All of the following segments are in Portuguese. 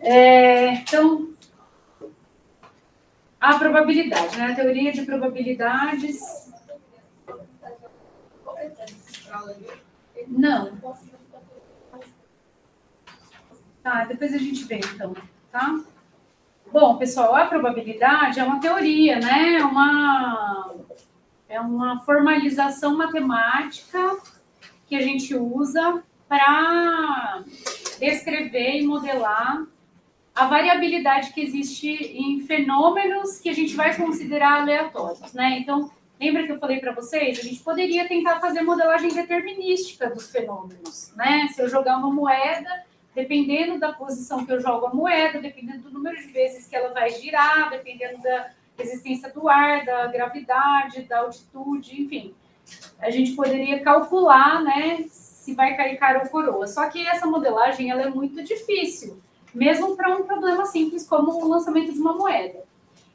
Então, a probabilidade, né? A teoria de probabilidades. Não. Tá, depois a gente vê, então, tá? Bom, pessoal, a probabilidade é uma teoria, né? É uma formalização matemática que a gente usa para descrever e modelar a variabilidade que existe em fenômenos que a gente vai considerar aleatórios, né? Então, lembra que eu falei para vocês? A gente poderia tentar fazer modelagem determinística dos fenômenos, né? Se eu jogar uma moeda, dependendo da posição que eu jogo a moeda, dependendo do número de vezes que ela vai girar, dependendo da resistência do ar, da gravidade, da altitude, enfim, a gente poderia calcular, né, se vai cair cara ou coroa. Só que essa modelagem ela é muito difícil, mesmo para um problema simples como o lançamento de uma moeda.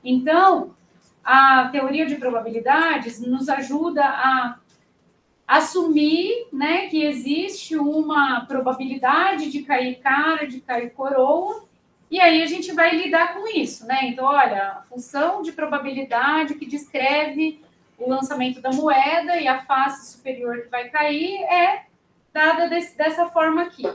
Então, a teoria de probabilidades nos ajuda a assumir, né, que existe uma probabilidade de cair cara, de cair coroa, e aí a gente vai lidar com isso, né? Então, olha, a função de probabilidade que descreve o lançamento da moeda e a face superior que vai cair é dada dessa forma aqui.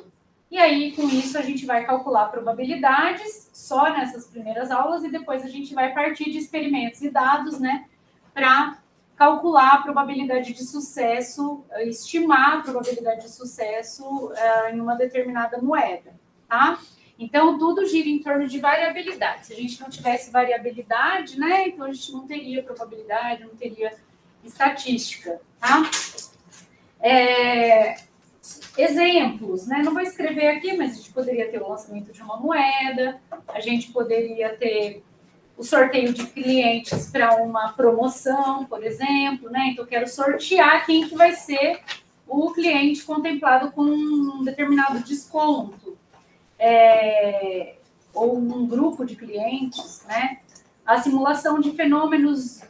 E aí, com isso, a gente vai calcular probabilidades só nessas primeiras aulas e depois a gente vai partir de experimentos e dados, né, para calcular a probabilidade de sucesso, estimar a probabilidade de sucesso em uma determinada moeda, tá? Então, tudo gira em torno de variabilidade. Se a gente não tivesse variabilidade, né, então a gente não teria probabilidade, não teria estatística, tá? Exemplos, né? Não vou escrever aqui, mas a gente poderia ter o lançamento de uma moeda, a gente poderia ter o sorteio de clientes para uma promoção, por exemplo, né? Então, eu quero sortear quem que vai ser o cliente contemplado com um determinado desconto, ou um grupo de clientes, né? A simulação de fenômenos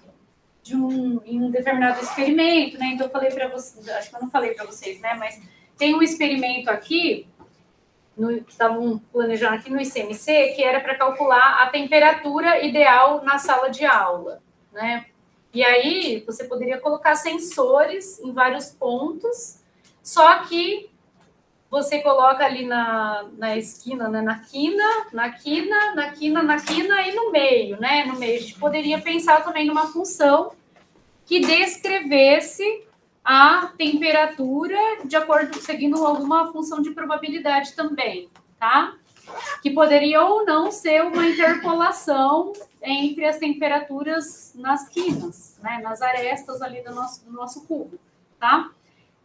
em um determinado experimento, né? Então, eu falei para vocês, acho que eu não falei para vocês, né? Mas tem um experimento aqui, que estavam planejando aqui no ICMC, que era para calcular a temperatura ideal na sala de aula, né? E aí, você poderia colocar sensores em vários pontos, só que você coloca ali na esquina, né? na quina e no meio, né? No meio. A gente poderia pensar também numa função que descrevesse a temperatura de acordo, seguindo alguma função de probabilidade também, tá? Que poderia ou não ser uma interpolação entre as temperaturas nas quinas, né? Nas arestas ali do nosso cubo, tá?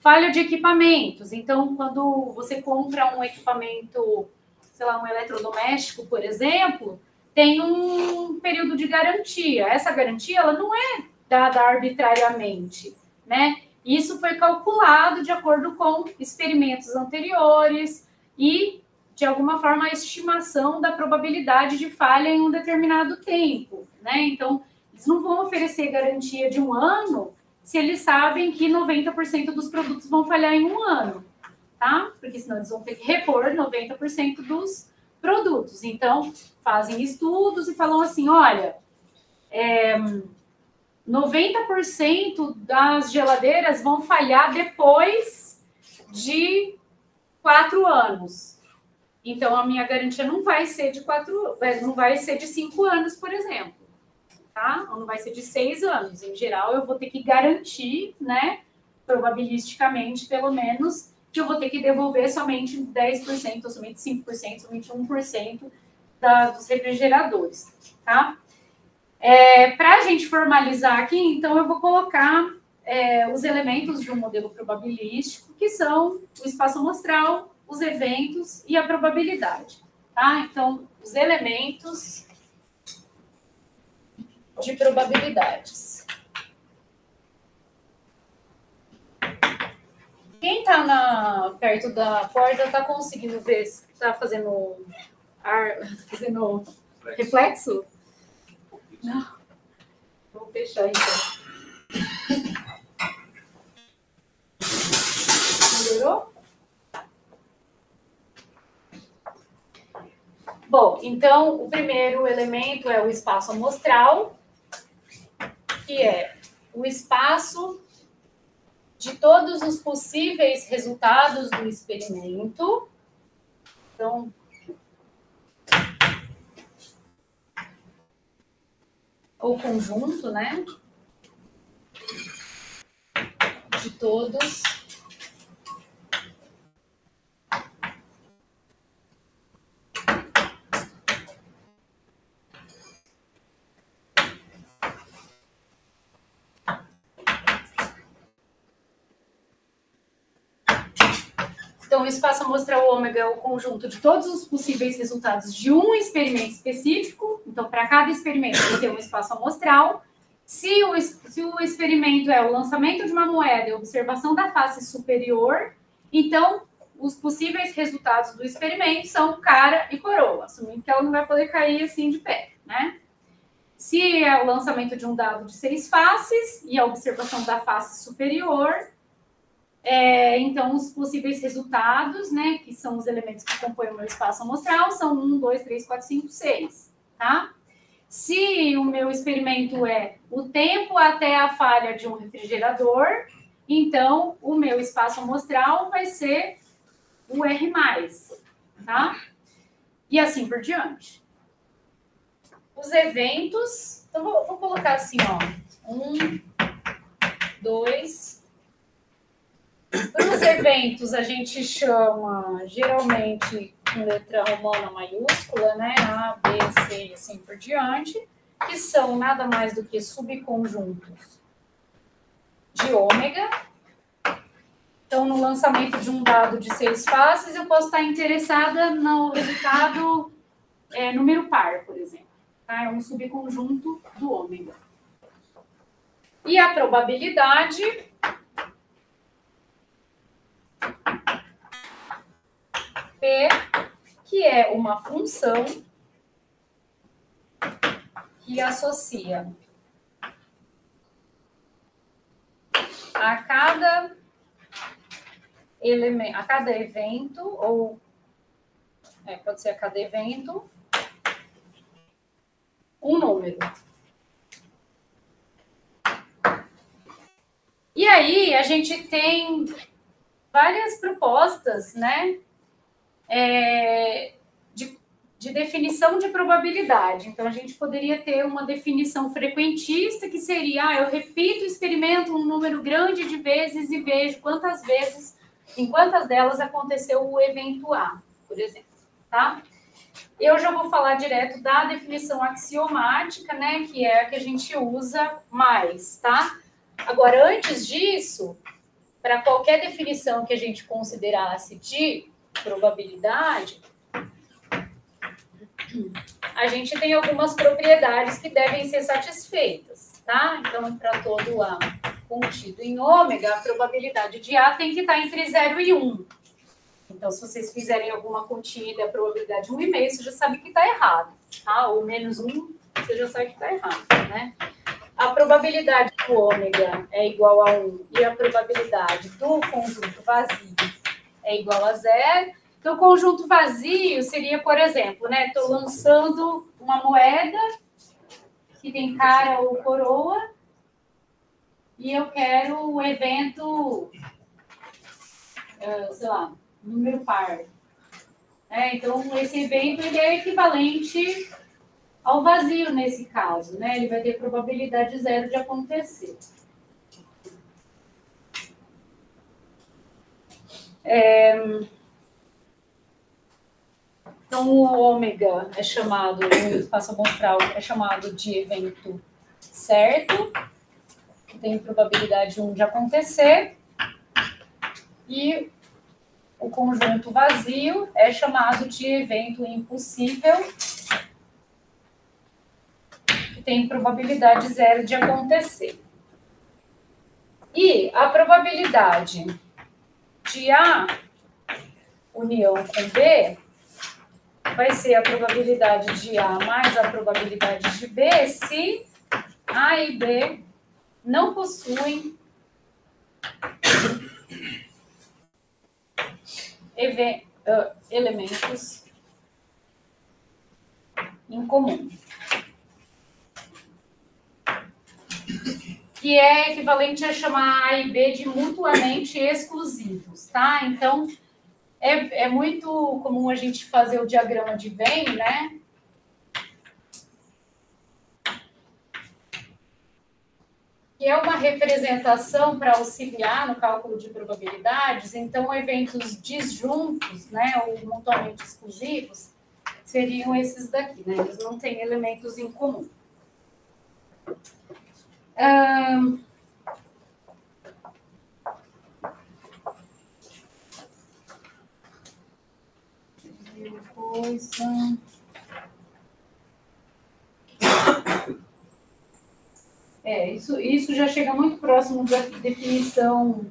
Falha de equipamentos. Então, quando você compra um equipamento, sei lá, um eletrodoméstico, por exemplo, tem um período de garantia. Essa garantia, ela não é dada arbitrariamente, né? Isso foi calculado de acordo com experimentos anteriores e, de alguma forma, a estimação da probabilidade de falha em um determinado tempo, né? Então, eles não vão oferecer garantia de um ano se eles sabem que 90% dos produtos vão falhar em um ano, tá? Porque senão eles vão ter que repor 90% dos produtos. Então, fazem estudos e falam assim, olha, 90% das geladeiras vão falhar depois de 4 anos. Então, a minha garantia não vai ser de 5 anos, por exemplo. Tá? Ou não vai ser de 6 anos. Em geral, eu vou ter que garantir, né, probabilisticamente, pelo menos, que eu vou ter que devolver somente 10%, ou somente 5%, somente 1% dos refrigeradores, tá? Para a gente formalizar aqui, então, eu vou colocar os elementos de um modelo probabilístico, que são o espaço amostral, os eventos e a probabilidade, tá? Então, os elementos de probabilidades. Quem está perto da porta está conseguindo ver se está fazendo reflexo? Não. Vou fechar então. Melhorou? Bom, então, o primeiro elemento é o espaço amostral, que é o espaço de todos os possíveis resultados do experimento. Então, o conjunto, né? De todos Então, o espaço amostral ômega é o conjunto de todos os possíveis resultados de um experimento específico. Então, para cada experimento, vai ter um espaço amostral. Se o experimento é o lançamento de uma moeda e observação da face superior, então, os possíveis resultados do experimento são cara e coroa, assumindo que ela não vai poder cair assim de pé, né? Se é o lançamento de um dado de 6 faces e a observação da face superior, então, os possíveis resultados, né, que são os elementos que compõem o meu espaço amostral, são 1, 2, 3, 4, 5, 6, tá? Se o meu experimento é o tempo até a falha de um refrigerador, então, o meu espaço amostral vai ser o R+, tá? E assim por diante. Os eventos, então, vou colocar assim, ó, 1, 2... Para os eventos, a gente chama, geralmente, com letra romana maiúscula, né? A, B, C e assim por diante, que são nada mais do que subconjuntos de ômega. Então, no lançamento de um dado de 6 faces, eu posso estar interessada no resultado número par, por exemplo. Tá? É um subconjunto do ômega. E a probabilidade... P, que é uma função que associa a cada elemento, a cada evento, ou pode ser a cada evento, um número. E aí a gente tem várias propostas, né? De definição de probabilidade. Então, a gente poderia ter uma definição frequentista, que seria, eu repito o experimento um número grande de vezes e vejo quantas vezes, em quantas delas aconteceu o evento A, por exemplo, tá? Eu já vou falar direto da definição axiomática, né, que é a que a gente usa mais, tá? Agora, antes disso, para qualquer definição que a gente considerasse de probabilidade, a gente tem algumas propriedades que devem ser satisfeitas, tá? Então, para todo A contido em ômega, a probabilidade de A tem que estar entre 0 e 1. Então, se vocês fizerem alguma continha a probabilidade de 1,5, você já sabe que está errado, tá? Ou menos 1, você já sabe que está errado, né? A probabilidade do ômega é igual a 1 e a probabilidade do conjunto vazio é igual a 0. Então, o conjunto vazio seria, por exemplo, né? Estou lançando uma moeda que tem cara ou coroa e eu quero o evento, sei lá, número par. Então, esse evento ele é equivalente ao vazio nesse caso, né? Ele vai ter probabilidade 0 de acontecer. Então, o ômega é chamado, o espaço amostral é chamado de evento certo, que tem probabilidade 1 de acontecer, e o conjunto vazio é chamado de evento impossível, que tem probabilidade 0 de acontecer. E a probabilidade de A união com B vai ser a probabilidade de A mais a probabilidade de B se A e B não possuem elementos em comum. Que é equivalente a chamar A e B de mutuamente exclusivos, tá? Então, é muito comum a gente fazer o diagrama de Venn, né? Que é uma representação para auxiliar no cálculo de probabilidades. Então, eventos disjuntos, né, ou mutuamente exclusivos, seriam esses daqui, né? Eles não têm elementos em comum. Isso já chega muito próximo da definição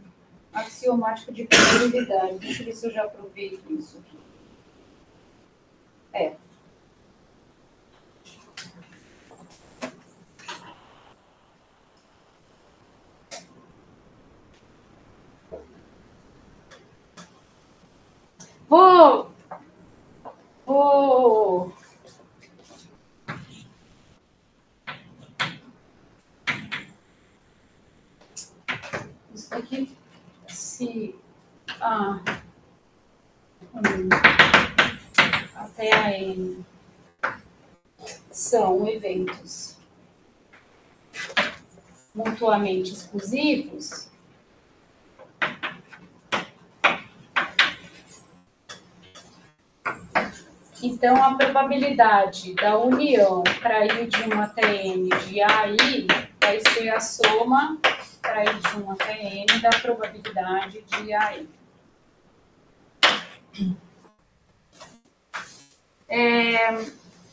axiomática de probabilidade. Deixa eu ver se eu já aproveito isso aqui. Vou isso aqui, se até a N são eventos mutuamente exclusivos, então a probabilidade da união para I de 1 até N de AI vai ser a soma para I de 1 até N da probabilidade de AI.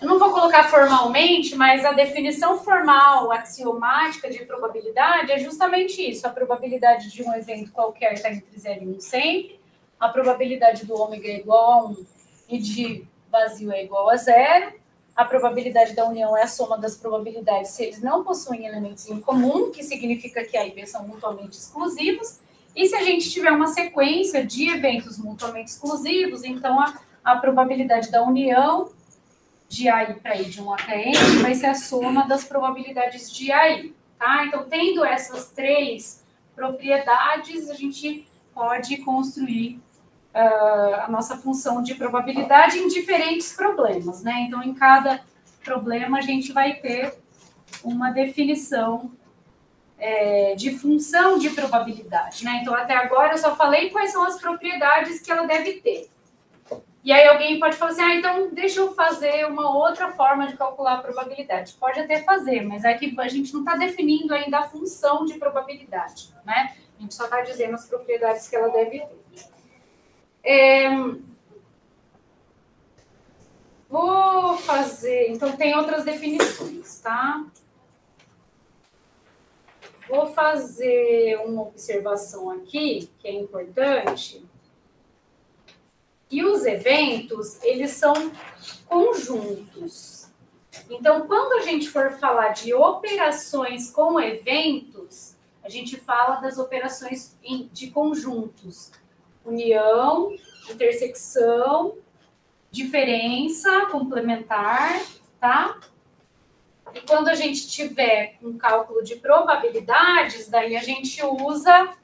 Eu não vou colocar formalmente, mas a definição formal axiomática de probabilidade é justamente isso. A probabilidade de um evento qualquer está entre 0 e 1 sempre. A probabilidade do ômega é igual a 1 e de vazio é igual a 0. A probabilidade da união é a soma das probabilidades se eles não possuem elementos em comum, que significa que A e B são mutuamente exclusivos. E se a gente tiver uma sequência de eventos mutuamente exclusivos, então a probabilidade da união de AI para I de 1 até N vai ser a soma das probabilidades de AI, tá? Então, tendo essas três propriedades, a gente pode construir a nossa função de probabilidade em diferentes problemas, né? Então, em cada problema, a gente vai ter uma definição de função de probabilidade, né? Então, até agora, eu só falei quais são as propriedades que ela deve ter. E aí alguém pode falar assim, então deixa eu fazer uma outra forma de calcular a probabilidade. Pode até fazer, mas aqui a gente não está definindo ainda a função de probabilidade, né? A gente só está dizendo as propriedades que ela deve ter. Vou fazer... Então, tem outras definições, tá? Vou fazer uma observação aqui, que é importante. E os eventos, eles são conjuntos. Então, quando a gente for falar de operações com eventos, a gente fala das operações de conjuntos. União, intersecção, diferença, complementar, tá? E quando a gente tiver um cálculo de probabilidades, daí a gente usa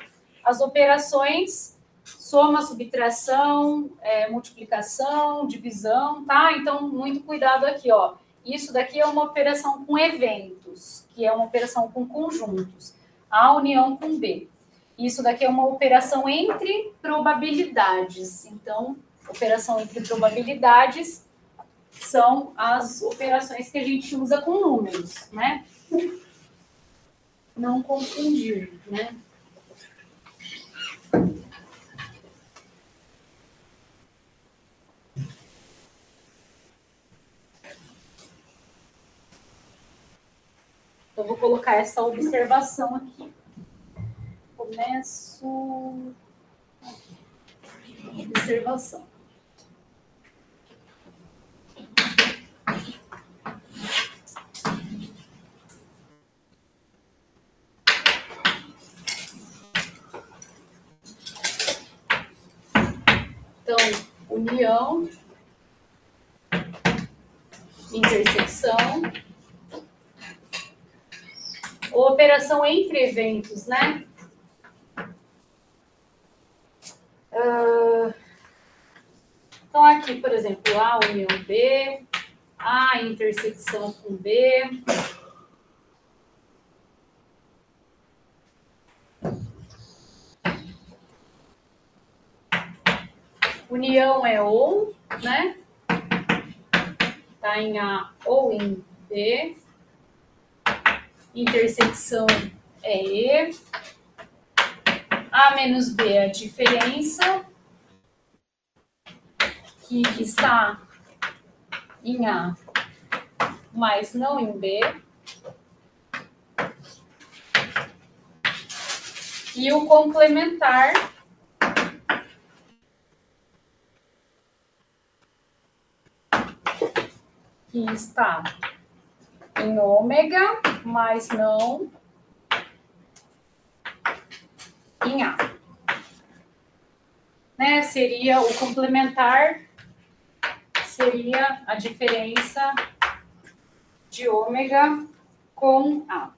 as operações soma, subtração, multiplicação, divisão, tá? Então, muito cuidado aqui, ó. Isso daqui é uma operação com eventos, que é uma operação com conjuntos. A união com B. Isso daqui é uma operação entre probabilidades. Então, operação entre probabilidades são as operações que a gente usa com números, né? Não confundir, né? Eu vou colocar essa observação aqui. Começo... Observação. Então, união intersecção, ou operação entre eventos, né? Então, aqui, por exemplo, A união B, A intersecção com B. União é ou, né? Tá em A ou em B. Intersecção é E. A menos B é a diferença, que está em A, mas não em B. E o complementar que está em ômega, mas não em A. Né? Seria o complementar, seria a diferença de ômega com A.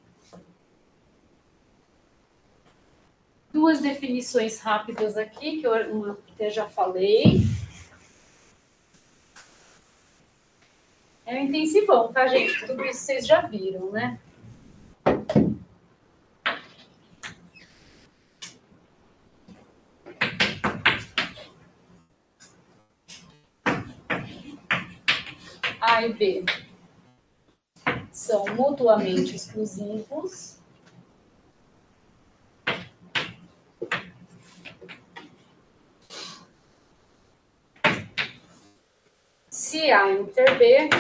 Duas definições rápidas aqui, que eu até já falei. É um intensivão, tá, gente? Tudo isso vocês já viram, né? A e B são mutuamente exclusivos. Se A inter B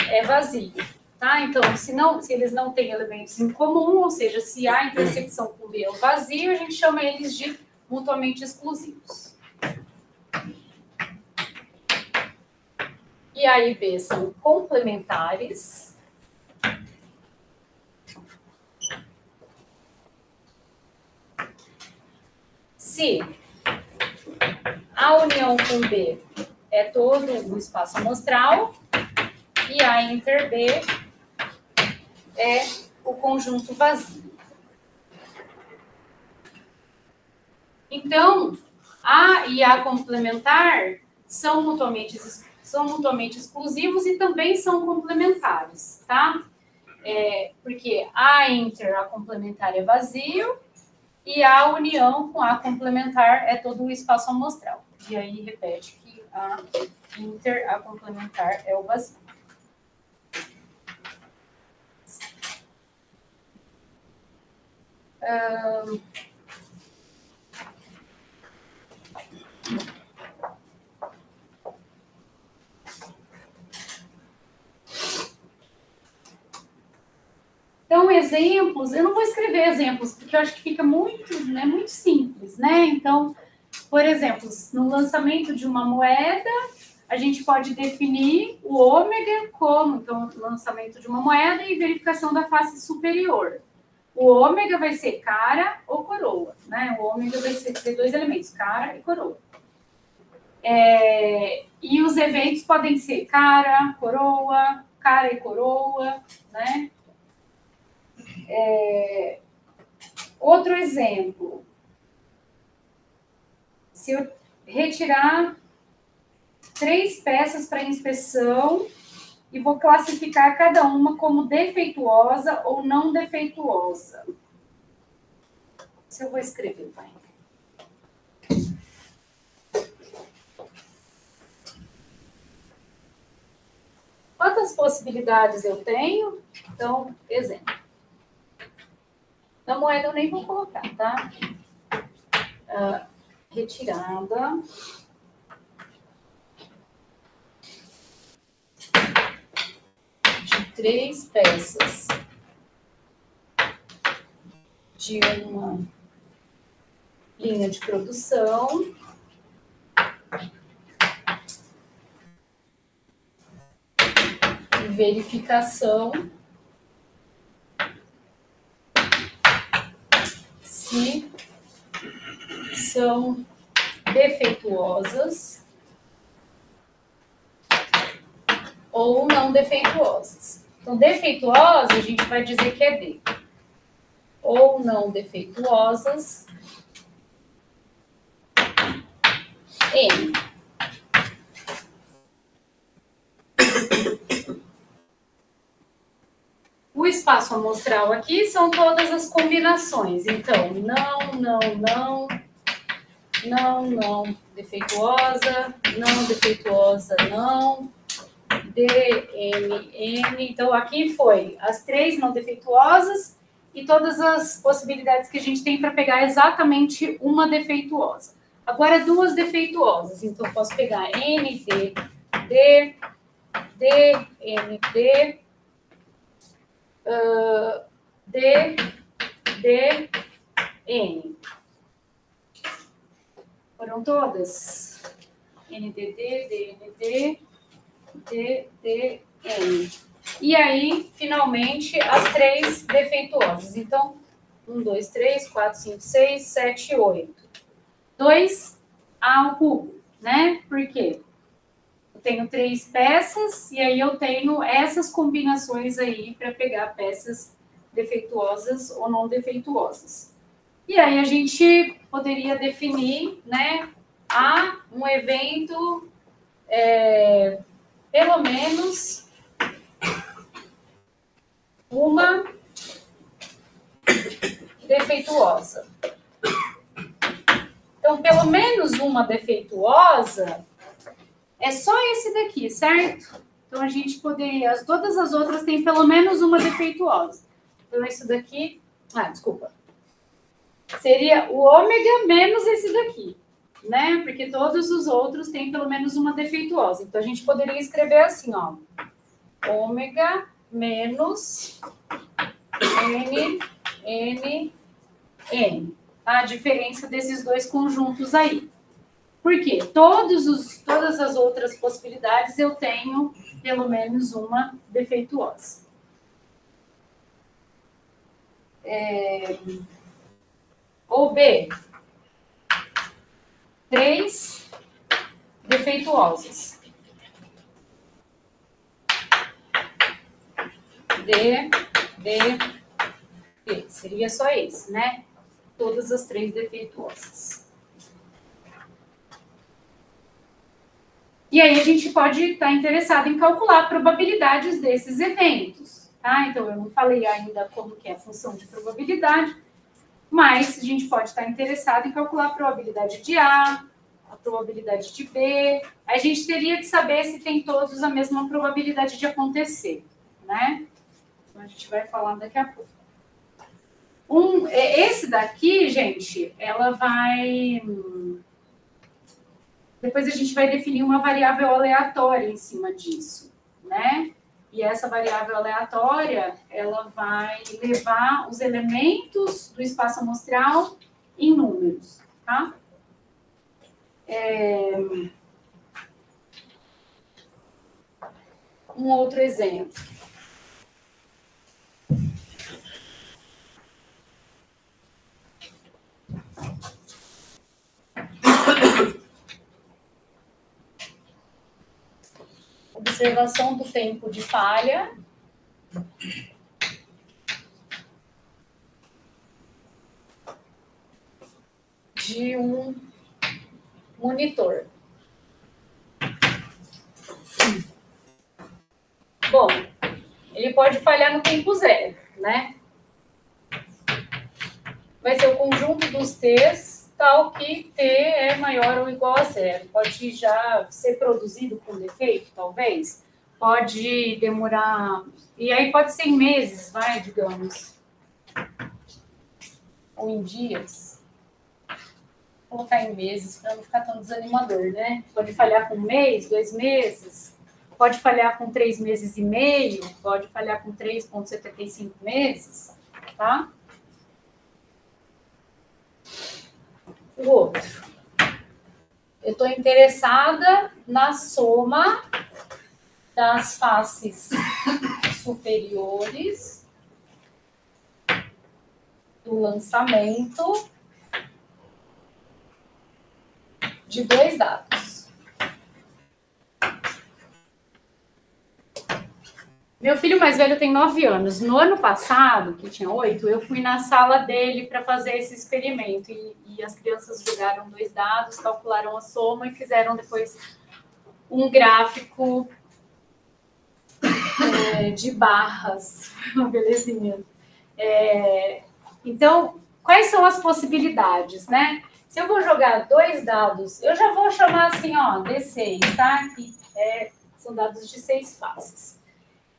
é vazio, tá? Então, se eles não têm elementos em comum, ou seja, se A intersecção com B é o vazio, a gente chama eles de mutuamente exclusivos. E A e B são complementares. Se A união com B é todo o espaço amostral e A inter B é o conjunto vazio. Então, A e A complementar são mutuamente exclusivos e também são complementares, tá? Porque A inter, A complementar é vazio, e A união com A complementar é todo o espaço amostral. E aí repete que A inter, A complementar é o vazio. Então, exemplos, eu não vou escrever exemplos, porque eu acho que fica muito simples, né? Então, por exemplo, no lançamento de uma moeda, a gente pode definir o ômega como, então, lançamento de uma moeda e verificação da face superior. O ômega vai ser cara ou coroa, né? O ômega vai ter dois elementos, cara e coroa. E os eventos podem ser cara e coroa, né? Outro exemplo, se eu retirar 3 peças para inspeção e vou classificar cada uma como defeituosa ou não defeituosa. Se eu vou escrever, vai. Quantas possibilidades eu tenho? Então, exemplo. Na moeda eu nem vou colocar, tá? Retirada de 3 peças de uma linha de produção e verificação se são defeituosas ou não defeituosas. Então, defeituosa, a gente vai dizer que é D. Ou não defeituosas, N. O espaço amostral aqui são todas as combinações. Então, não, defeituosa, não, D, N. Então, aqui foi as 3 não defeituosas e todas as possibilidades que a gente tem para pegar exatamente uma defeituosa. Agora, 2 defeituosas. Então, eu posso pegar N, D, D, D, N, D, D, D, N. Foram todas? NDD, DND, DDN. E aí, finalmente, as 3 defeituosas. Então, 1, 2, 3, 4, 5, 6, 7, 8. 2 ao cubo, né? Por quê? Eu tenho 3 peças e aí eu tenho essas combinações aí para pegar peças defeituosas ou não defeituosas. E aí a gente poderia definir, né, um evento pelo menos uma defeituosa. Então, pelo menos uma defeituosa é só esse daqui, certo? Então, a gente poderia... Todas as outras têm pelo menos uma defeituosa. Então, esse daqui... desculpa. Seria o ômega menos esse daqui, né? Porque todos os outros têm pelo menos uma defeituosa. Então, a gente poderia escrever assim, ó. Ômega menos N, N, N. A diferença desses 2 conjuntos aí. Por quê? Todas as outras possibilidades eu tenho pelo menos uma defeituosa. Ou B, 3 defeituosas. D, D. Seria só esse, né? Todas as 3 defeituosas. E aí a gente pode estar interessado em calcular probabilidades desses eventos, tá? Então, eu não falei ainda como que é a função de probabilidade, mas a gente pode estar interessado em calcular a probabilidade de A, a probabilidade de B. A gente teria que saber se tem todos a mesma probabilidade de acontecer, né? Então, a gente vai falar daqui a pouco. Esse daqui, gente, ela vai... Depois a gente vai definir uma variável aleatória em cima disso, né? E essa variável aleatória, ela vai levar os elementos do espaço amostral em números, tá? Um outro exemplo. Observação do tempo de falha. De um monitor. Bom, ele pode falhar no tempo 0, né? Vai ser o conjunto dos T's, tal que T é maior ou igual a 0. Pode já ser produzido com defeito, talvez. Pode demorar... E aí pode ser em meses, digamos. Ou em dias. Vou colocar em meses para não ficar tão desanimador, né? Pode falhar com 1 mês, 2 meses. Pode falhar com 3 meses e meio. Pode falhar com 3,75 meses, tá? O outro. Eu estou interessada na soma das faces superiores do lançamento de 2 dados. Meu filho mais velho tem 9 anos. No ano passado, que tinha 8, eu fui na sala dele para fazer esse experimento. E as crianças jogaram 2 dados, calcularam a soma e fizeram depois um gráfico de barras. Uma belezinha. Então, quais são as possibilidades, né? Se eu vou jogar 2 dados, eu já vou chamar assim, ó, D6, tá? Que são dados de 6 faces.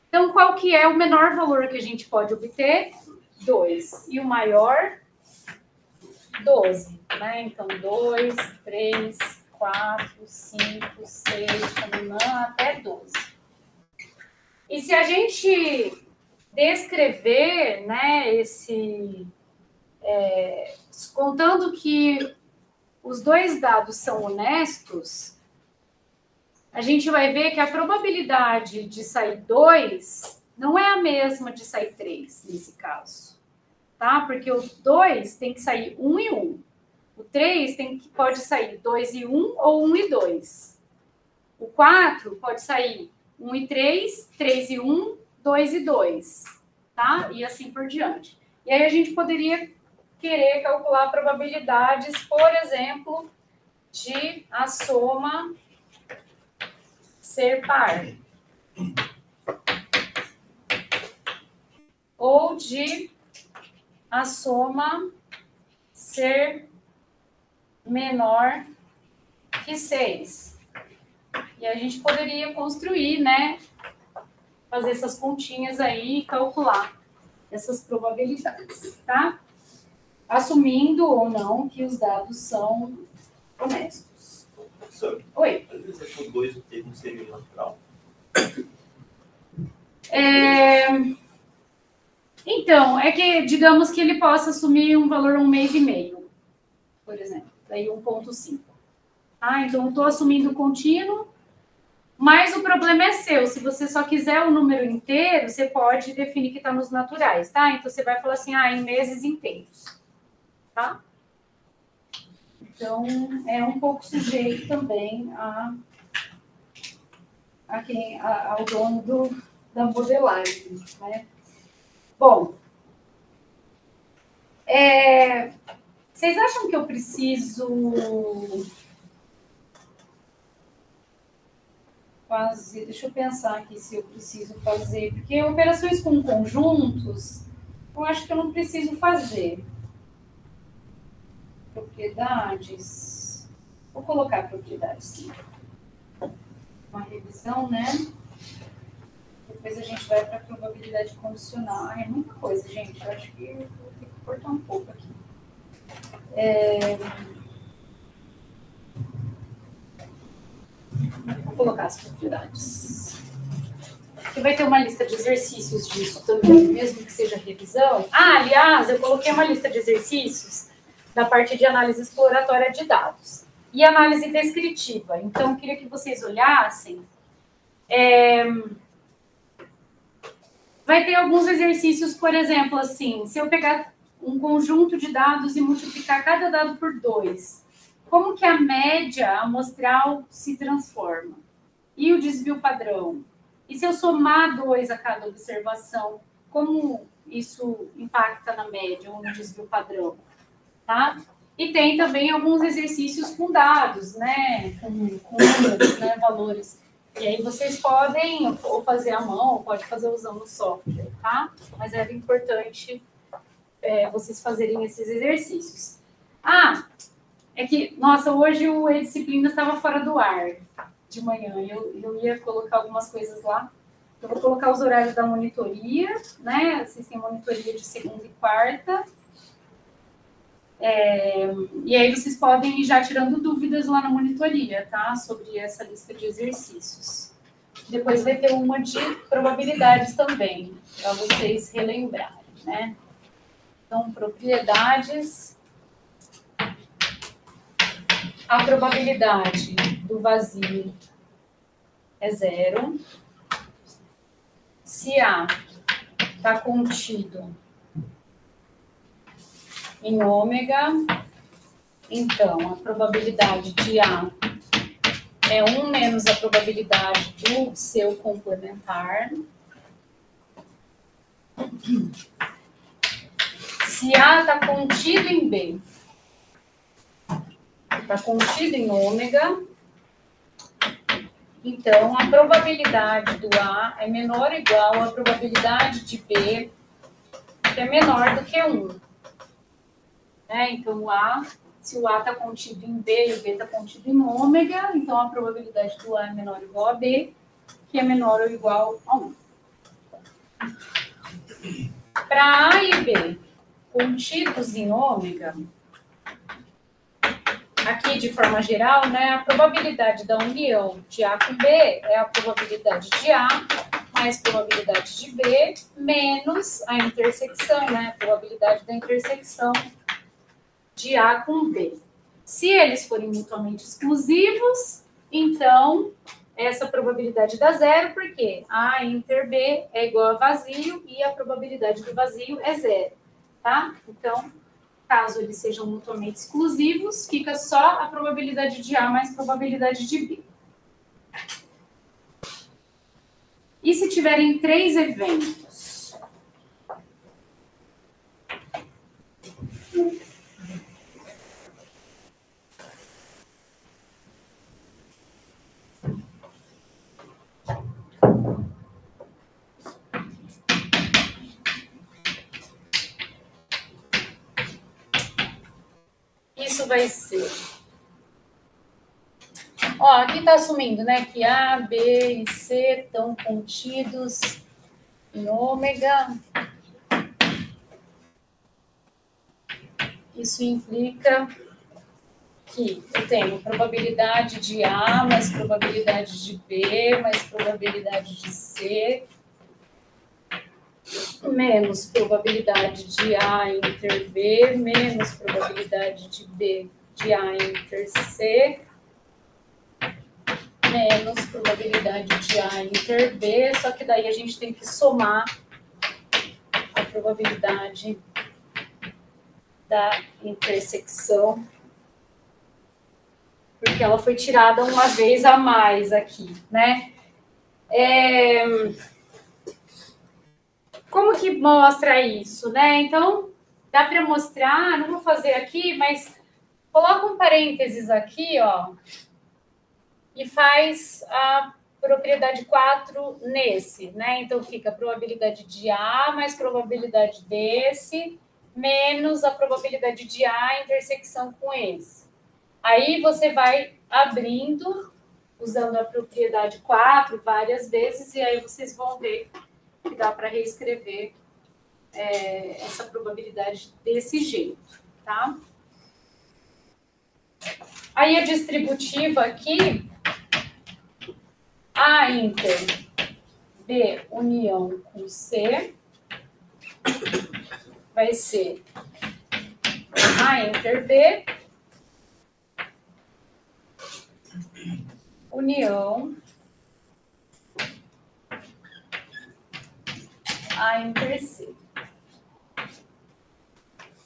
Então, qual que é o menor valor que a gente pode obter? 2. E o maior? 12, né? Então, 2, 3, 4, 5, 6, até 12. E se a gente descrever, né, contando que os 2 dados são honestos, a gente vai ver que a probabilidade de sair 2 não é a mesma de sair 3, nesse caso. Tá? Porque o 2 tem que sair 1 e 1. O 3 pode sair 2 e 1 ou 1 e 2. O 4 pode sair 1 e 3, 3 e 1, 2 e 2. Tá? E assim por diante. E aí a gente poderia querer calcular probabilidades, por exemplo, de a soma ser par. Ou de a soma ser menor que 6. E a gente poderia construir, né? Fazer essas continhas aí e calcular essas probabilidades, tá? Assumindo ou não que os dados são honestos. Professor, oi. Às vezes achou 2 o termo seria natural. Então, é que, digamos que ele possa assumir um valor 1 mês e meio, por exemplo, daí 1,5. Ah, então eu estou assumindo contínuo, mas o problema é seu. Se você só quiser o número inteiro, você pode definir que está nos naturais, tá? Então você vai falar assim, em meses inteiros, tá? Então, é um pouco sujeito também ao dono da modelagem, né? Bom, vocês acham que eu preciso fazer... Deixa eu pensar aqui se eu preciso fazer, porque operações com conjuntos, eu acho que eu não preciso fazer. Propriedades... Vou colocar propriedades, sim. Uma revisão, né? Depois a gente vai para a probabilidade condicional. É muita coisa, gente. Eu acho que eu vou ter que cortar um pouco aqui. Vou colocar as propriedades. Aqui vai ter uma lista de exercícios disso também, mesmo que seja revisão. Aliás, eu coloquei uma lista de exercícios da parte de análise exploratória de dados e análise descritiva. Então, eu queria que vocês olhassem. Vai ter alguns exercícios, por exemplo, assim, se eu pegar um conjunto de dados e multiplicar cada dado por 2, como que a média amostral se transforma? E o desvio padrão? E se eu somar 2 a cada observação, como isso impacta na média ou no desvio padrão? Tá? E tem também alguns exercícios com dados, né? Com números, né? Valores. E aí vocês podem ou fazer à mão, ou pode fazer usando o software, tá? Mas era importante vocês fazerem esses exercícios. É que, nossa, hoje o E-Disciplina estava fora do ar de manhã. Eu ia colocar algumas coisas lá. Eu vou colocar os horários da monitoria, né? Vocês têm monitoria de segunda e quarta. E aí vocês podem ir já tirando dúvidas lá na monitoria, tá? Sobre essa lista de exercícios. Depois vai ter uma de probabilidades também, para vocês relembrarem, né? Então, propriedades. A probabilidade do vazio é 0. Se A está contido em ômega, então a probabilidade de A é 1 menos a probabilidade do seu complementar. Se A está contido em B, está contido em ômega, então a probabilidade do A é menor ou igual à probabilidade de B, que é menor do que 1. Então, se o A está contido em B e o B está contido em ômega, então a probabilidade do A é menor ou igual a B, que é menor ou igual a 1. Para A e B contidos em ômega, aqui de forma geral, a probabilidade da união de A com B é a probabilidade de A mais probabilidade de B menos a intersecção, a probabilidade da intersecção de A com B. Se eles forem mutuamente exclusivos, então essa probabilidade dá zero, porque A inter B é igual a vazio e a probabilidade do vazio é zero, tá? Então, caso eles sejam mutuamente exclusivos, fica só a probabilidade de A mais probabilidade de B. E se tiverem 3 eventos? Isso vai ser... aqui está assumindo, que A, B e C estão contidos em ômega. Isso implica que eu tenho probabilidade de A mais probabilidade de B mais probabilidade de C menos probabilidade de A inter B menos probabilidade de B de A inter C menos probabilidade de A inter B, só que daí a gente tem que somar a probabilidade da intersecção, porque ela foi tirada uma vez a mais aqui, Como que mostra isso, Então, dá para mostrar, não vou fazer aqui, mas coloca um parênteses aqui, e faz a propriedade 4 nesse, Então, fica a probabilidade de A mais probabilidade desse, menos a probabilidade de A intersecção com esse. Aí, você vai abrindo, usando a propriedade 4 várias vezes, e aí vocês vão ver que dá para reescrever essa probabilidade desse jeito, tá? Aí, a distributiva aqui, A inter B união com C vai ser A inter B união A inter C.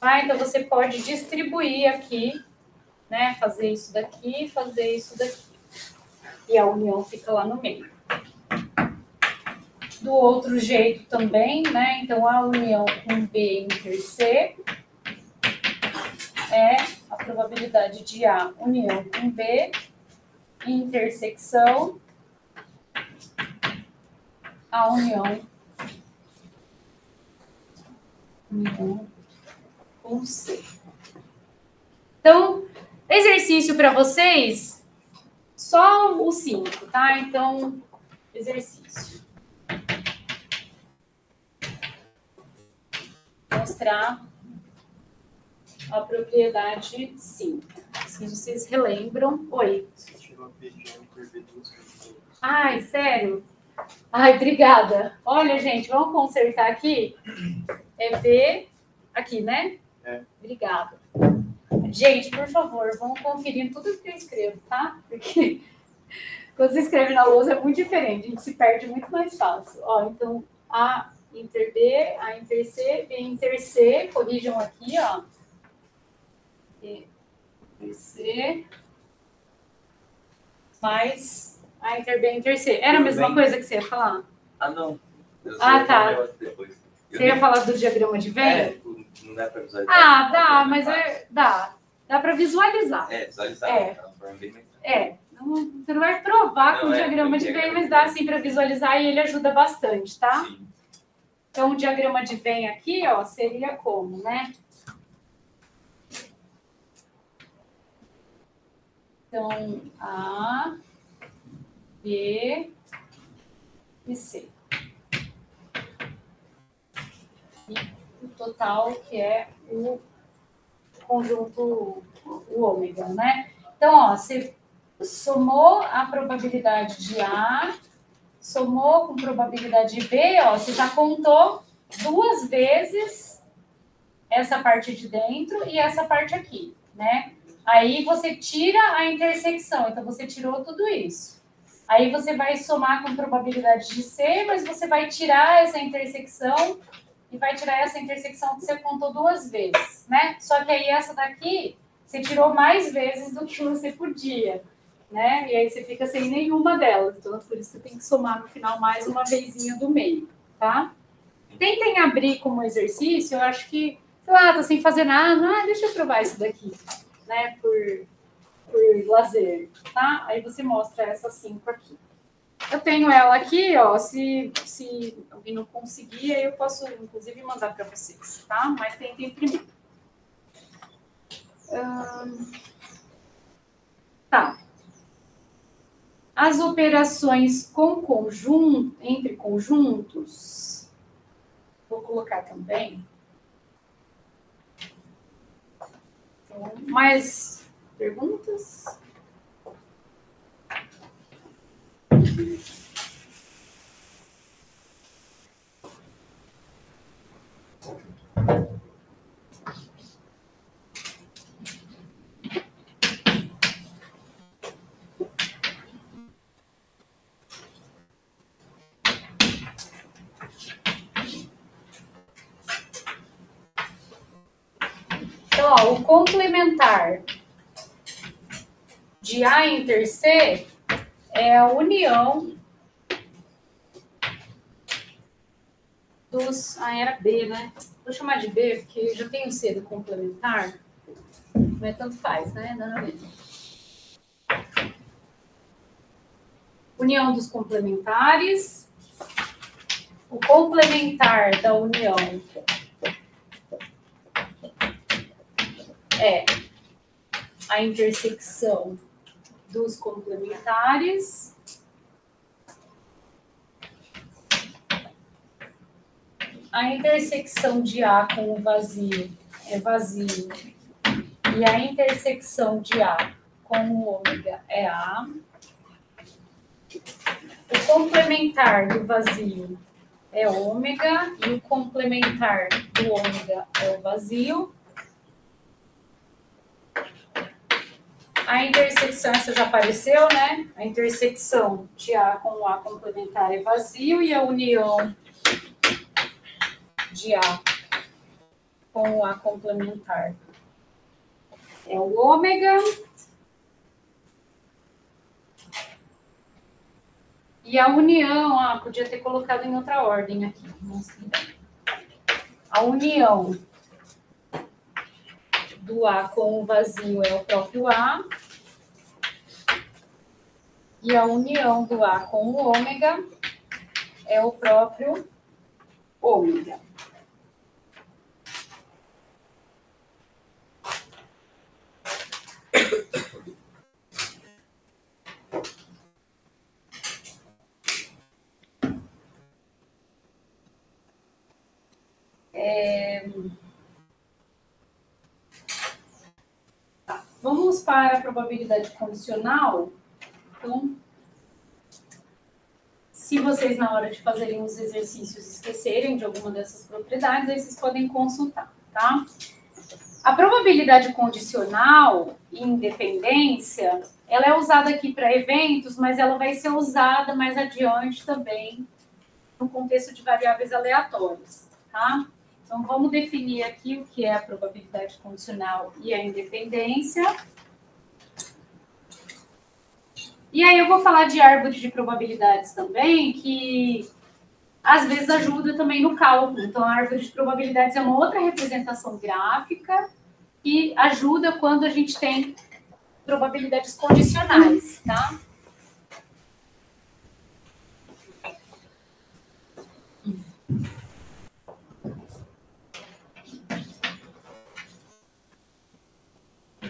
Então, você pode distribuir aqui, fazer isso daqui, fazer isso daqui. E a união fica lá no meio. Do outro jeito também, Então, a união com B inter C é a probabilidade de A união com B, intersecção, a união com C. Então, exercício para vocês, só o 5, tá? Então, exercício. Mostrar a propriedade 5. Se vocês relembram. Oi. Ai, sério? Ai, obrigada. Olha, gente, vamos consertar aqui. É B, aqui, Obrigada. Gente, por favor, vamos conferir tudo que eu escrevo, tá? Porque quando você escreve na lousa é muito diferente, a gente se perde muito mais fácil. Então, A inter B, A inter C, B inter C, corrijam aqui, B inter C, mais A inter B, inter C. Era a mesma coisa que você ia falar? Não. Tá. Você ia falar do diagrama de Venn? Não dá para visualizar. Ah, dá, mas dá. Dá para visualizar. Visualizar. Você não vai provar com o diagrama de Venn, mas dá assim para visualizar e ele ajuda bastante, tá? Sim. Então, o diagrama de Venn aqui, ó, seria como, né? Então, A, B e C. E o total, que é o conjunto, o ômega, né? Então, ó, você somou a probabilidade de A, somou com probabilidade de B, ó, você já contou 2 vezes essa parte de dentro e essa parte aqui, né? Aí você tira a intersecção, então você tirou tudo isso. Aí você vai somar com probabilidade de C, mas você vai tirar essa intersecção e vai tirar essa intersecção que você contou 2 vezes, né? Só que aí essa daqui, você tirou mais vezes do que você podia, né? E aí você fica sem nenhuma delas. Então, por isso você tem que somar no final mais uma vezinha do meio, tá? Tentem abrir como exercício, eu acho que, sei lá, tá sem fazer nada, deixa eu provar isso daqui, né? Por lazer, tá? Aí você mostra essas 5 aqui. Eu tenho ela aqui, ó, se alguém não conseguir, aí eu posso, inclusive, mandar para vocês, tá? Mas tentem imprimir. Tá. As operações entre conjuntos, vou colocar também. Então, mais perguntas? Então, ó, o complementar de A inter C é a união dos... Ah, era B, né? Vou chamar de B, porque já tem o C do complementar. Mas tanto faz, né? Nada mesmo. União dos complementares. O complementar da união é a intersecção dos complementares. A intersecção de A com o vazio é vazio. E a intersecção de A com o ômega é A. O complementar do vazio é ômega e o complementar do ômega é o vazio. A intersecção, essa já apareceu, né? A intersecção de A com o A complementar é vazio e a união de A com o A complementar é o ômega. E a união, podia ter colocado em outra ordem aqui. A união do A com o vazio é o próprio A. E a união do A com o ômega é o próprio ômega. Vamos para a probabilidade condicional. Então, se vocês, na hora de fazerem os exercícios, esquecerem de alguma dessas propriedades, aí vocês podem consultar, tá? A probabilidade condicional e independência, ela é usada aqui para eventos, mas ela vai ser usada mais adiante também no contexto de variáveis aleatórias, tá? Então, vamos definir aqui o que é a probabilidade condicional e a independência. E aí eu vou falar de árvore de probabilidades também, que às vezes ajuda também no cálculo. Então, a árvore de probabilidades é uma outra representação gráfica que ajuda quando a gente tem probabilidades condicionais, tá?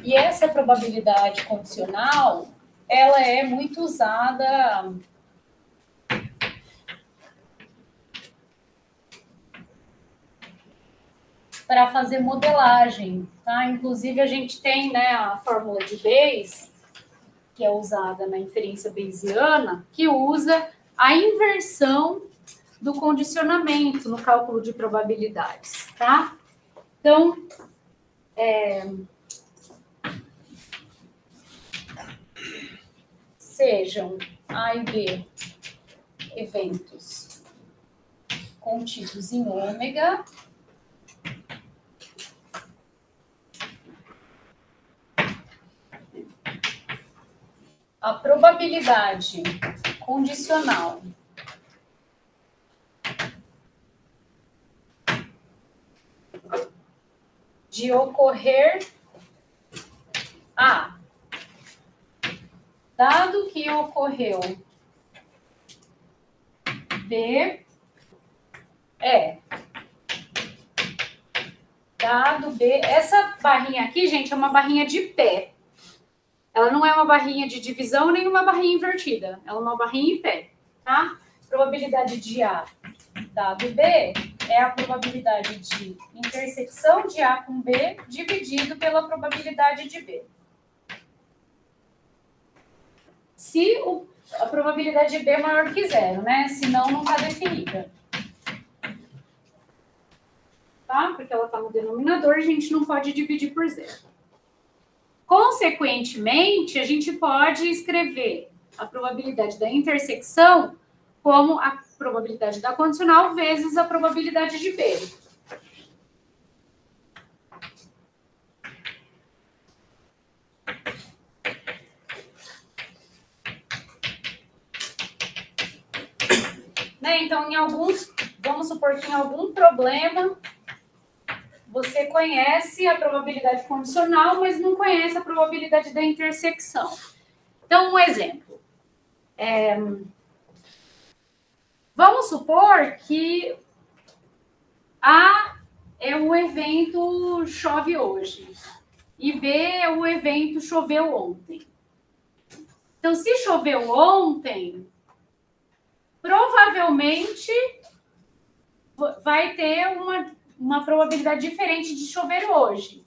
E essa probabilidade condicional, ela é muito usada para fazer modelagem, tá? Inclusive, a gente tem, né, a fórmula de Bayes, que é usada na inferência bayesiana, que usa a inversão do condicionamento no cálculo de probabilidades, tá? Então, sejam A e B eventos contidos em ômega, a probabilidade condicional de ocorrer A, dado que ocorreu B, é dado B. Essa barrinha aqui, gente, é uma barrinha de pé. Ela não é uma barrinha de divisão nem uma barrinha invertida. Ela é uma barrinha em pé, tá? Probabilidade de A dado B é a probabilidade de intersecção de A com B dividido pela probabilidade de B. Se a probabilidade de B é maior que zero, né? Senão não está definida. Tá? Porque ela está no denominador, a gente não pode dividir por zero. Consequentemente, a gente pode escrever a probabilidade da intersecção como a probabilidade da condicional vezes a probabilidade de B. Né? Então, vamos supor que em algum problema você conhece a probabilidade condicional, mas não conhece a probabilidade da intersecção. Então, um exemplo. Vamos supor que A é o evento chove hoje e B é o evento choveu ontem. Então, se choveu ontem, provavelmente vai ter uma probabilidade diferente de chover hoje,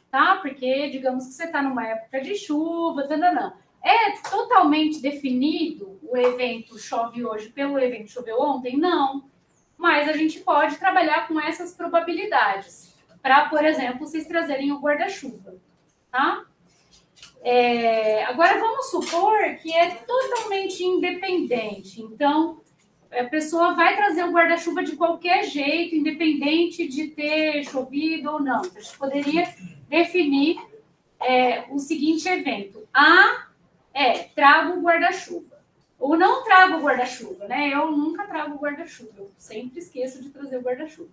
tá? Porque, digamos que você está numa época de chuva, tananã. É totalmente definido o evento chove hoje pelo evento choveu ontem? Não. Mas a gente pode trabalhar com essas probabilidades para, por exemplo, vocês trazerem o guarda-chuva, tá? Agora, vamos supor que é totalmente independente. Então, a pessoa vai trazer o guarda-chuva de qualquer jeito, independente de ter chovido ou não. A gente poderia definir o seguinte evento. A trago o guarda-chuva. Ou não trago o guarda-chuva, né? Eu nunca trago o guarda-chuva. Eu sempre esqueço de trazer o guarda-chuva.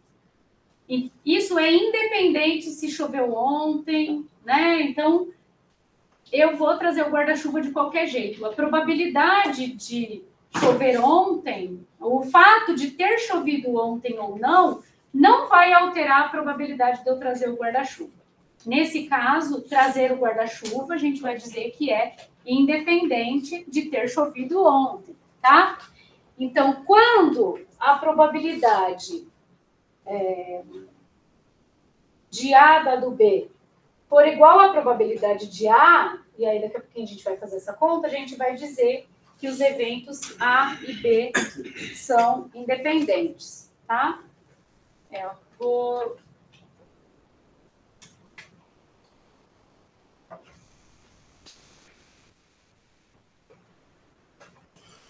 E isso é independente se choveu ontem, né? Então, eu vou trazer o guarda-chuva de qualquer jeito. A probabilidade de chover ontem, o fato de ter chovido ontem ou não vai alterar a probabilidade de eu trazer o guarda-chuva. Nesse caso, trazer o guarda-chuva, a gente vai dizer que é independente de ter chovido ontem, tá? Então, quando a probabilidade de A dado B for igual à probabilidade de A, e aí daqui a pouquinho a gente vai fazer essa conta, a gente vai dizer que os eventos A e B são independentes, tá?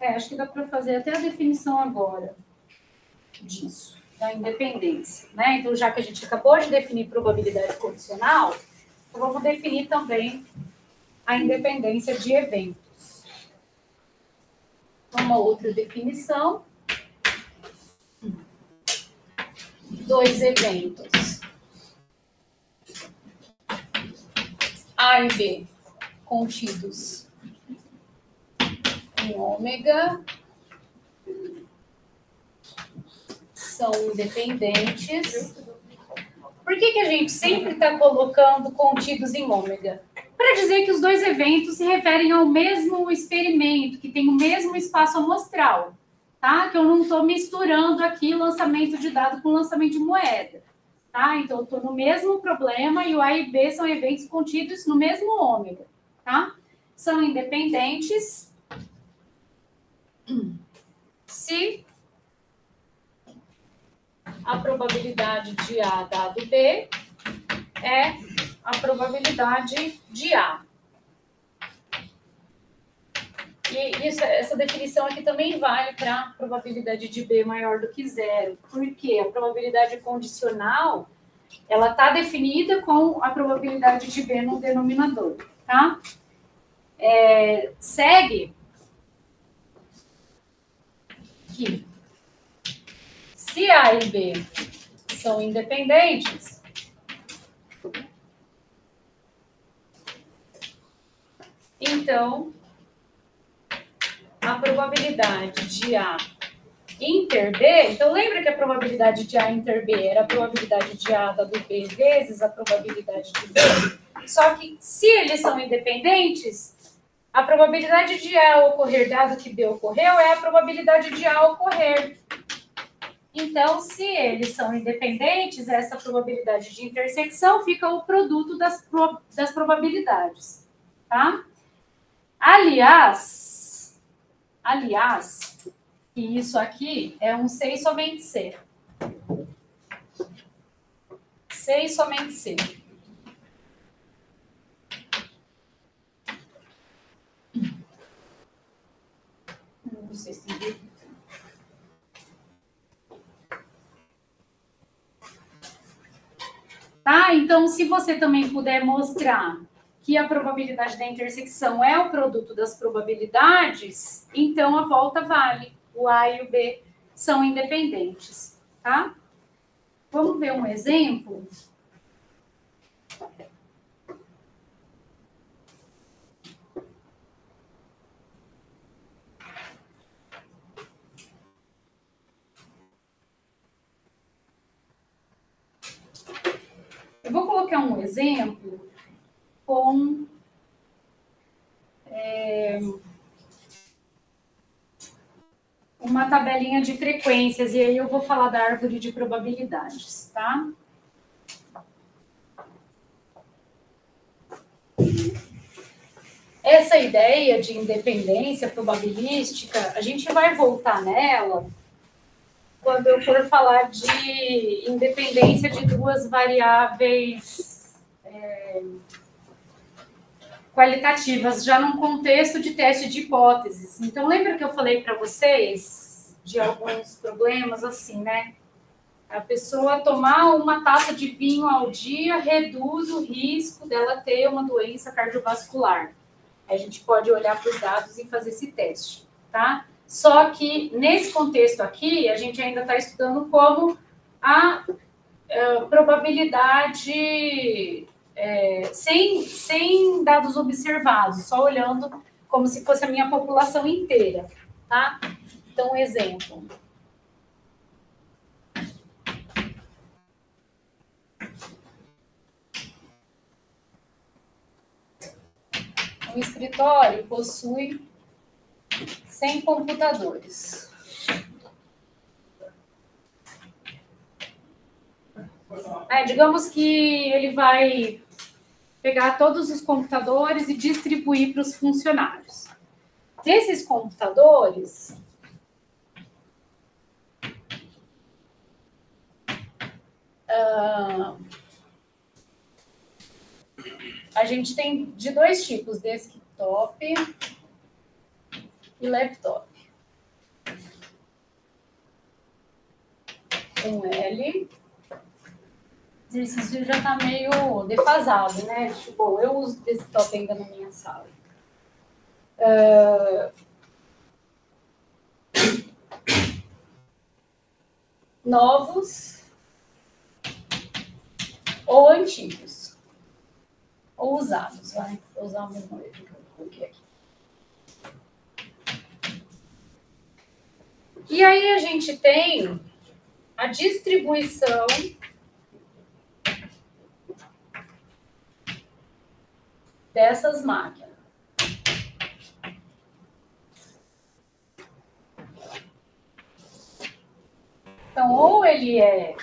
Acho que dá para fazer até a definição agora disso, da independência, né? Então, já que a gente acabou de definir probabilidade condicional, vamos definir também a independência de eventos. Uma outra definição dois eventos A e B contidos em ômega são independentes. Por que a gente sempre está colocando contidos em ômega? Para dizer que os dois eventos se referem ao mesmo experimento, que tem o mesmo espaço amostral, tá? Que eu não estou misturando aqui lançamento de dado com lançamento de moeda, tá? Então, eu estou no mesmo problema e o A e B são eventos contidos no mesmo ômega, tá? São independentes se a probabilidade de A dado B é a probabilidade de A. E essa definição aqui também vale para a probabilidade de B maior do que zero, porque a probabilidade condicional ela está definida com a probabilidade de B no denominador, tá? Segue que se A e B são independentes, então a probabilidade de A inter B, então lembra que a probabilidade de A inter B era a probabilidade de A dado B vezes a probabilidade de B? Só que se eles são independentes, a probabilidade de A ocorrer dado que B ocorreu é a probabilidade de A ocorrer. Então, se eles são independentes, essa probabilidade de intersecção fica o produto das probabilidades, tá? Aliás, que isso aqui é um C e somente C. C e somente C. Não sei se tem dúvida. Tá? Então, se você também puder mostrar que a probabilidade da intersecção é o produto das probabilidades, então a volta vale. O A e o B são independentes, tá? Vamos ver um exemplo? Eu vou colocar um exemplo com uma tabelinha de frequências, e aí eu vou falar da árvore de probabilidades, tá? Essa ideia de independência probabilística, a gente vai voltar nela quando eu for falar de independência de duas variáveis qualitativas, já num contexto de teste de hipóteses. Então, lembra que eu falei para vocês de alguns problemas assim, né? A pessoa tomar uma taça de vinho ao dia reduz o risco dela ter uma doença cardiovascular. A gente pode olhar para os dados e fazer esse teste, tá? Só que, nesse contexto aqui, a gente ainda está estudando como a probabilidade sem dados observados, só olhando como se fosse a minha população inteira, tá? Então, um exemplo. Um escritório possui 100 computadores. Digamos que ele vai pegar todos os computadores e distribuir para os funcionários. Desses computadores, a gente tem de dois tipos, desktop e laptop. Um L. O exercício já está meio defasado, né? Tipo, eu uso desktop ainda na minha sala. novos ou antigos, ou usados, vai. Vou usar o mesmo letra que eu coloquei aqui. E aí a gente tem a distribuição dessas máquinas. Então, ou ele é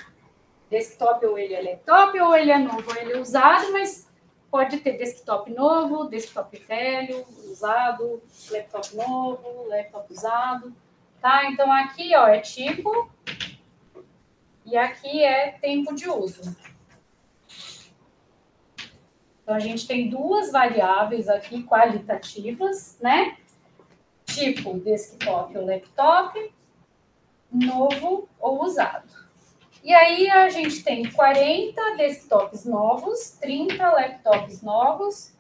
desktop, ou ele é laptop, ou ele é novo, ou ele é usado, mas pode ter desktop novo, desktop velho, usado, laptop novo, laptop usado, tá? Então, aqui, ó, é tipo, e aqui é tempo de uso. Então, a gente tem duas variáveis aqui qualitativas, né? Tipo, desktop ou laptop, novo ou usado. E aí a gente tem 40 desktops novos, 30 laptops novos,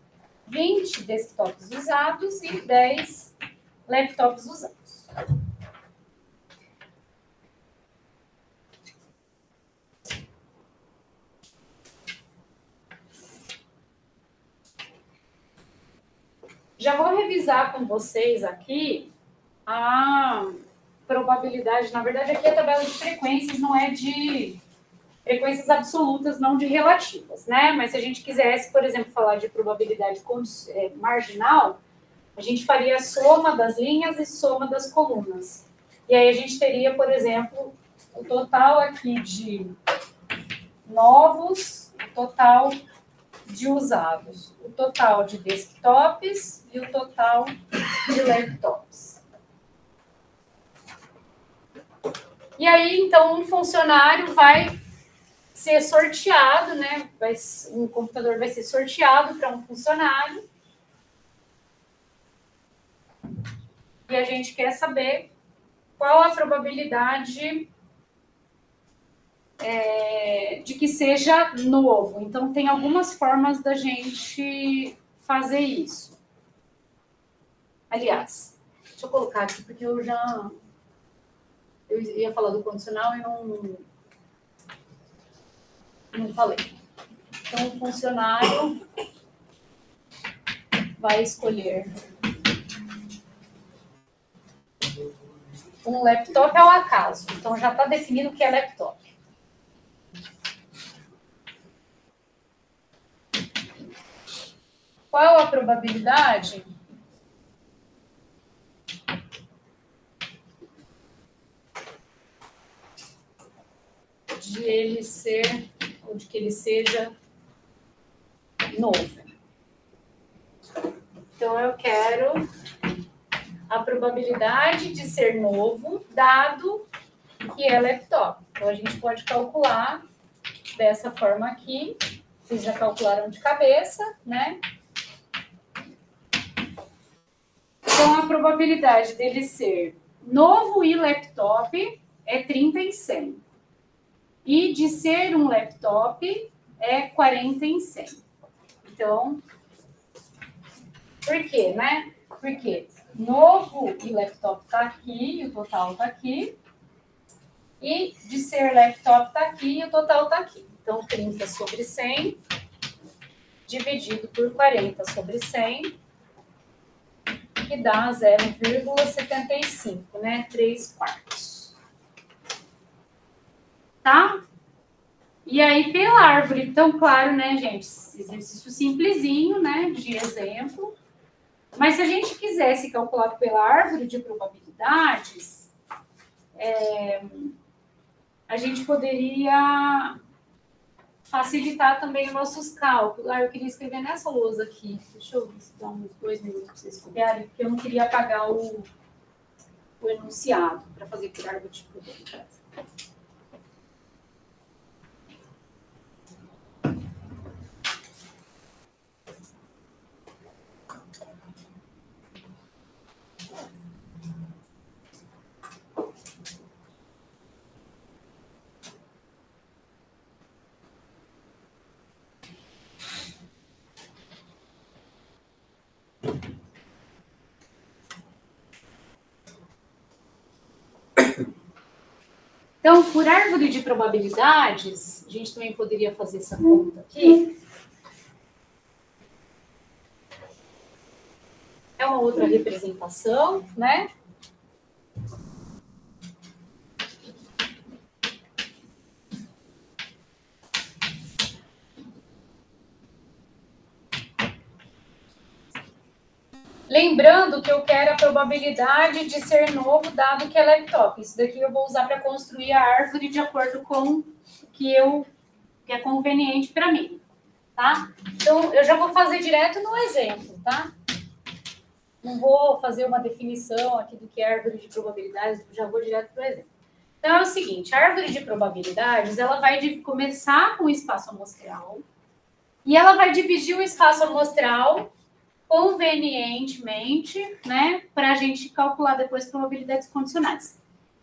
20 desktops usados e 10 laptops usados. Já vou revisar com vocês aqui a probabilidade. Na verdade, aqui a tabela de frequências não é de frequências absolutas, não de relativas, né? Mas se a gente quisesse, por exemplo, falar de probabilidade marginal, a gente faria a soma das linhas e soma das colunas. E aí a gente teria, por exemplo, o total aqui de novos, o total de usados, o total de desktops e o total de laptops. E aí, então, um funcionário vai ser sorteado, né? Um computador vai ser sorteado para um funcionário. E a gente quer saber qual a probabilidade de que seja novo. Então, tem algumas formas da gente fazer isso. Aliás, deixa eu colocar aqui, porque eu ia falar do condicional e não falei. Então, o funcionário vai escolher um laptop ao acaso. Então, já está definido o que é laptop. Qual a probabilidade de ele ser, ou de que ele seja novo? Então, eu quero a probabilidade de ser novo, dado que é laptop. Então, a gente pode calcular dessa forma aqui. Vocês já calcularam de cabeça, né? Então, a probabilidade dele ser novo e laptop é 30 em 100. E de ser um laptop é 40 em 100. Então, por quê, né? Porque novo e laptop está aqui, e o total está aqui. E de ser laptop está aqui, e o total está aqui. Então, 30 sobre 100, dividido por 40 sobre 100, que dá 0,75, né? 3/4. Tá? E aí, pela árvore, então, claro, né, gente? Exercício simplesinho, né, de exemplo. Mas se a gente quisesse calcular pela árvore de probabilidades, a gente poderia facilitar também os nossos cálculos. Eu queria escrever nessa lousa aqui. Deixa eu dar uns 2 minutos para vocês copiarem, porque eu não queria apagar o enunciado para fazer por árvore de probabilidades. Então, por árvore de probabilidades, a gente também poderia fazer essa conta aqui. É uma outra representação, né? Lembrando que eu quero a probabilidade de ser novo dado que é laptop. Isso daqui eu vou usar para construir a árvore de acordo com o que é conveniente para mim, tá? Então, eu já vou fazer direto no exemplo, tá? Não vou fazer uma definição aqui do que é árvore de probabilidades, já vou direto para o exemplo. Então, é o seguinte, a árvore de probabilidades, ela vai começar com o espaço amostral e ela vai dividir o espaço amostral convenientemente, né, para a gente calcular depois probabilidades condicionais.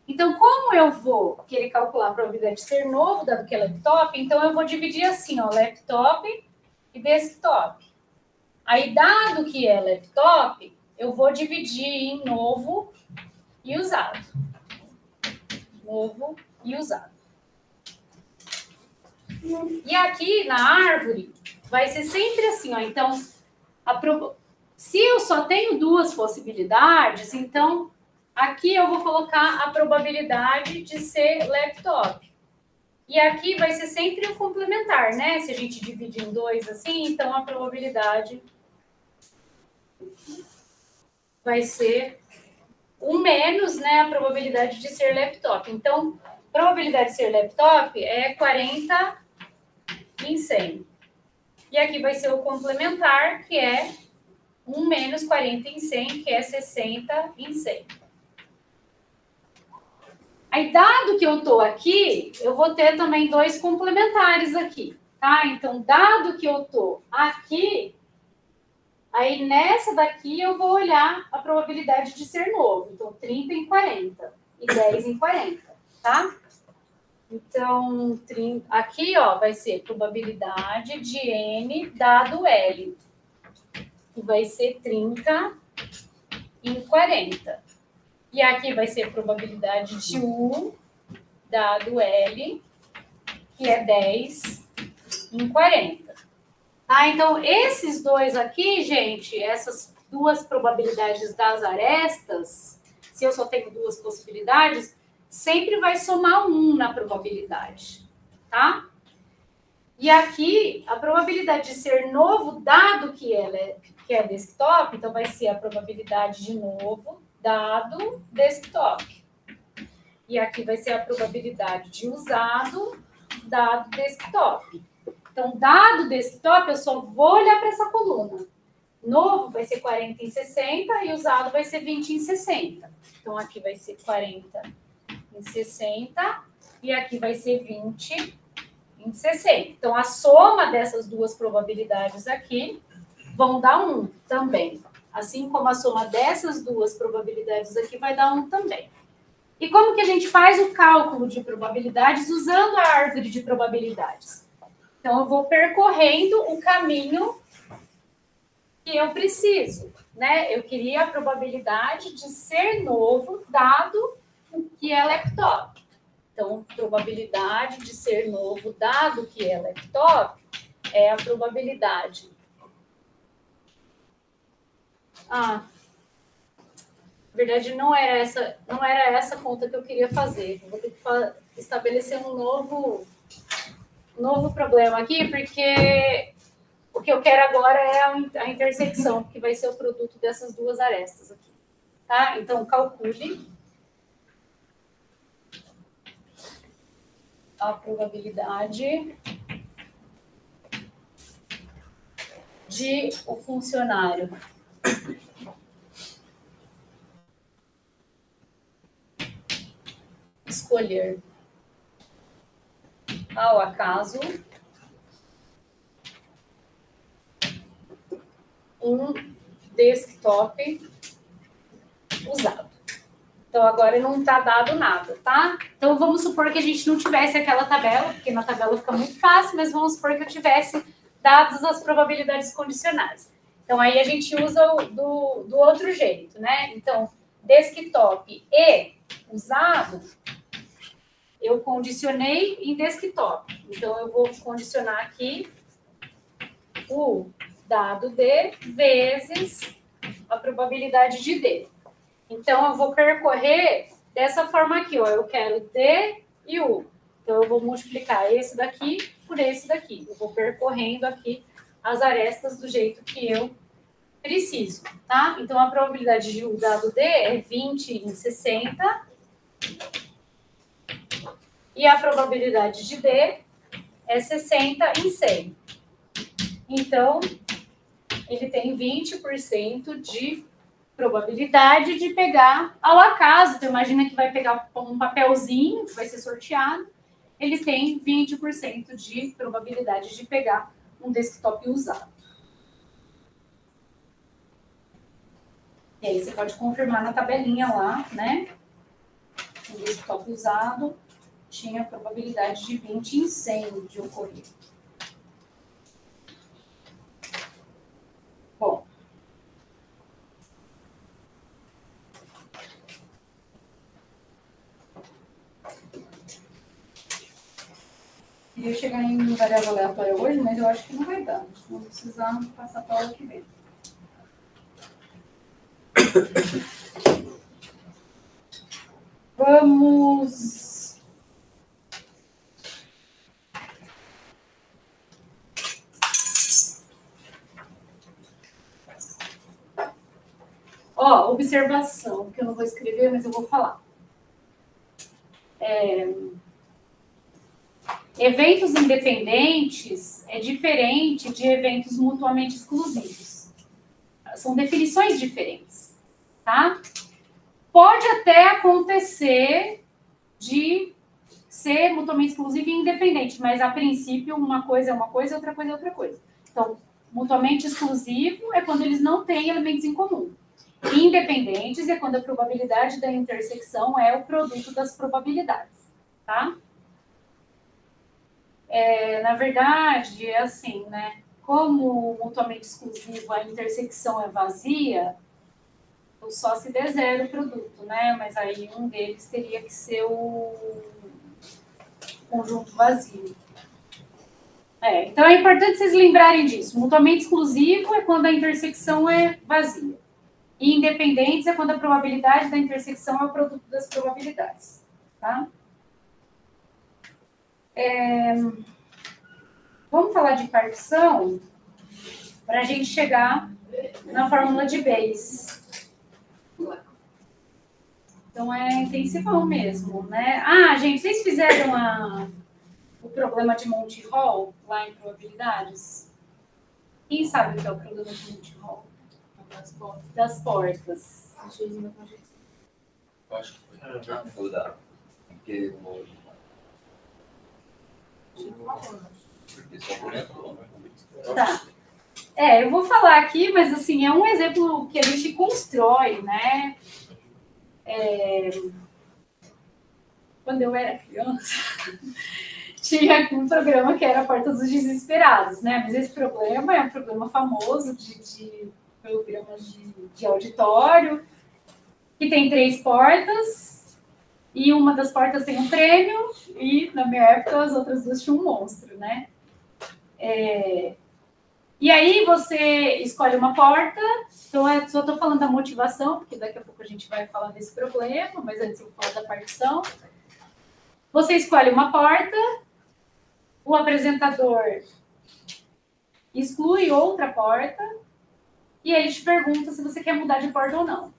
Então, como eu vou querer calcular a probabilidade de ser novo, dado que é laptop, então eu vou dividir assim, ó, laptop e desktop. Aí, dado que é laptop, eu vou dividir em novo e usado. Novo e usado. E aqui na árvore vai ser sempre assim, ó. Então, se eu só tenho duas possibilidades, então aqui eu vou colocar a probabilidade de ser laptop. E aqui vai ser sempre o complementar, né? Se a gente dividir em dois assim, então a probabilidade vai ser 1 menos, né, a probabilidade de ser laptop. Então, probabilidade de ser laptop é 40 em 100. E aqui vai ser o complementar, que é 1 menos 40 em 100, que é 60 em 100. Aí, dado que eu estou aqui, eu vou ter também dois complementares aqui, tá? Então, dado que eu estou aqui, aí nessa daqui eu vou olhar a probabilidade de ser novo. Então, 30 em 40 e 10 em 40, tá? Então, aqui, ó, vai ser probabilidade de N dado L. Que vai ser 30 em 40. E aqui vai ser probabilidade de U dado L, que é 10 em 40. Tá? Então, esses dois aqui, gente, essas duas probabilidades das arestas, se eu só tenho duas possibilidades, sempre vai somar 1 na probabilidade, tá? E aqui, a probabilidade de ser novo, dado que é desktop, então vai ser a probabilidade de novo dado desktop. E aqui vai ser a probabilidade de usado dado desktop. Então, dado desktop, eu só vou olhar para essa coluna. Novo vai ser 40 em 60 e usado vai ser 20 em 60. Então, aqui vai ser 40 em 60 e aqui vai ser 20 em 60. Então, a soma dessas duas probabilidades aqui vão dar 1 também. Assim como a soma dessas duas probabilidades aqui vai dar 1 também. E como que a gente faz o cálculo de probabilidades usando a árvore de probabilidades? Então, eu vou percorrendo o caminho que eu preciso, né? Eu queria a probabilidade de ser novo, dado que é laptop. Então, probabilidade de ser novo, dado que é laptop, é a probabilidade. Na verdade, não era essa conta que eu queria fazer. Eu vou ter que estabelecer um novo problema aqui, porque o que eu quero agora é a intersecção, que vai ser o produto dessas duas arestas aqui. Tá? Então, calcule a probabilidade de o funcionário escolher ao acaso um desktop usado. Então, agora não está dado nada, tá? Então, vamos supor que a gente não tivesse aquela tabela, porque na tabela fica muito fácil, mas vamos supor que eu tivesse dados as probabilidades condicionais. Então, aí a gente usa do outro jeito, né? Então, desktop e usado, eu condicionei em desktop. Então, eu vou condicionar aqui o dado D vezes a probabilidade de D. Então, eu vou percorrer dessa forma aqui, ó. Eu quero D e U. Então, eu vou multiplicar esse daqui por esse daqui. Eu vou percorrendo aqui as arestas do jeito que eu preciso, tá? Então, a probabilidade de U dado D é 20 em 60. E a probabilidade de D é 60 em 100. Então, ele tem 20% de probabilidade de pegar ao acaso. Então, imagina que vai pegar um papelzinho que vai ser sorteado. Ele tem 20% de probabilidade de pegar um desktop usado. E aí, você pode confirmar na tabelinha lá, né? Um desktop usado tinha probabilidade de 20 em 100 de ocorrer. Bom. Queria chegar em variável aleatória hoje, mas eu acho que não vai dar. Vou precisar passar para a aula que vem. Vamos... Ó, observação, que eu não vou escrever, mas eu vou falar. Eventos independentes é diferente de eventos mutuamente exclusivos. São definições diferentes, tá? Pode até acontecer de ser mutuamente exclusivo e independente, mas a princípio uma coisa é uma coisa, outra coisa é outra coisa. Então, mutuamente exclusivo é quando eles não têm elementos em comum. Independentes é quando a probabilidade da intersecção é o produto das probabilidades, tá? Na verdade, é assim, né? Como mutuamente exclusivo a intersecção é vazia, só se der zero o produto, né? Mas aí um deles teria que ser o conjunto vazio. Então é importante vocês lembrarem disso. Mutuamente exclusivo é quando a intersecção é vazia. E independentes é quando a probabilidade da intersecção é o produto das probabilidades, tá? Vamos falar de partição para a gente chegar na fórmula de Bayes. Então, é intensivão mesmo, né? Ah, gente, vocês fizeram o problema de Monty Hall lá em probabilidades? Quem sabe o que é o problema de Monty Hall? Das portas. Deixa eu ver. Eu acho que foi. Já foi da. Porque só comentou, né? Tá. Eu vou falar aqui, mas assim, é um exemplo que a gente constrói, né? Quando eu era criança, tinha um programa que era a Porta dos Desesperados, né? Mas esse problema é um problema famoso de programas de auditório, que tem 3 portas, e uma das portas tem um prêmio, e na minha época as outras 2 tinham um monstro, né? E aí você escolhe uma porta, então eu só estou falando da motivação, porque daqui a pouco a gente vai falar desse problema, mas antes eu vou falar da partição. Você escolhe uma porta, o apresentador exclui outra porta, e ele te pergunta se você quer mudar de porta ou não.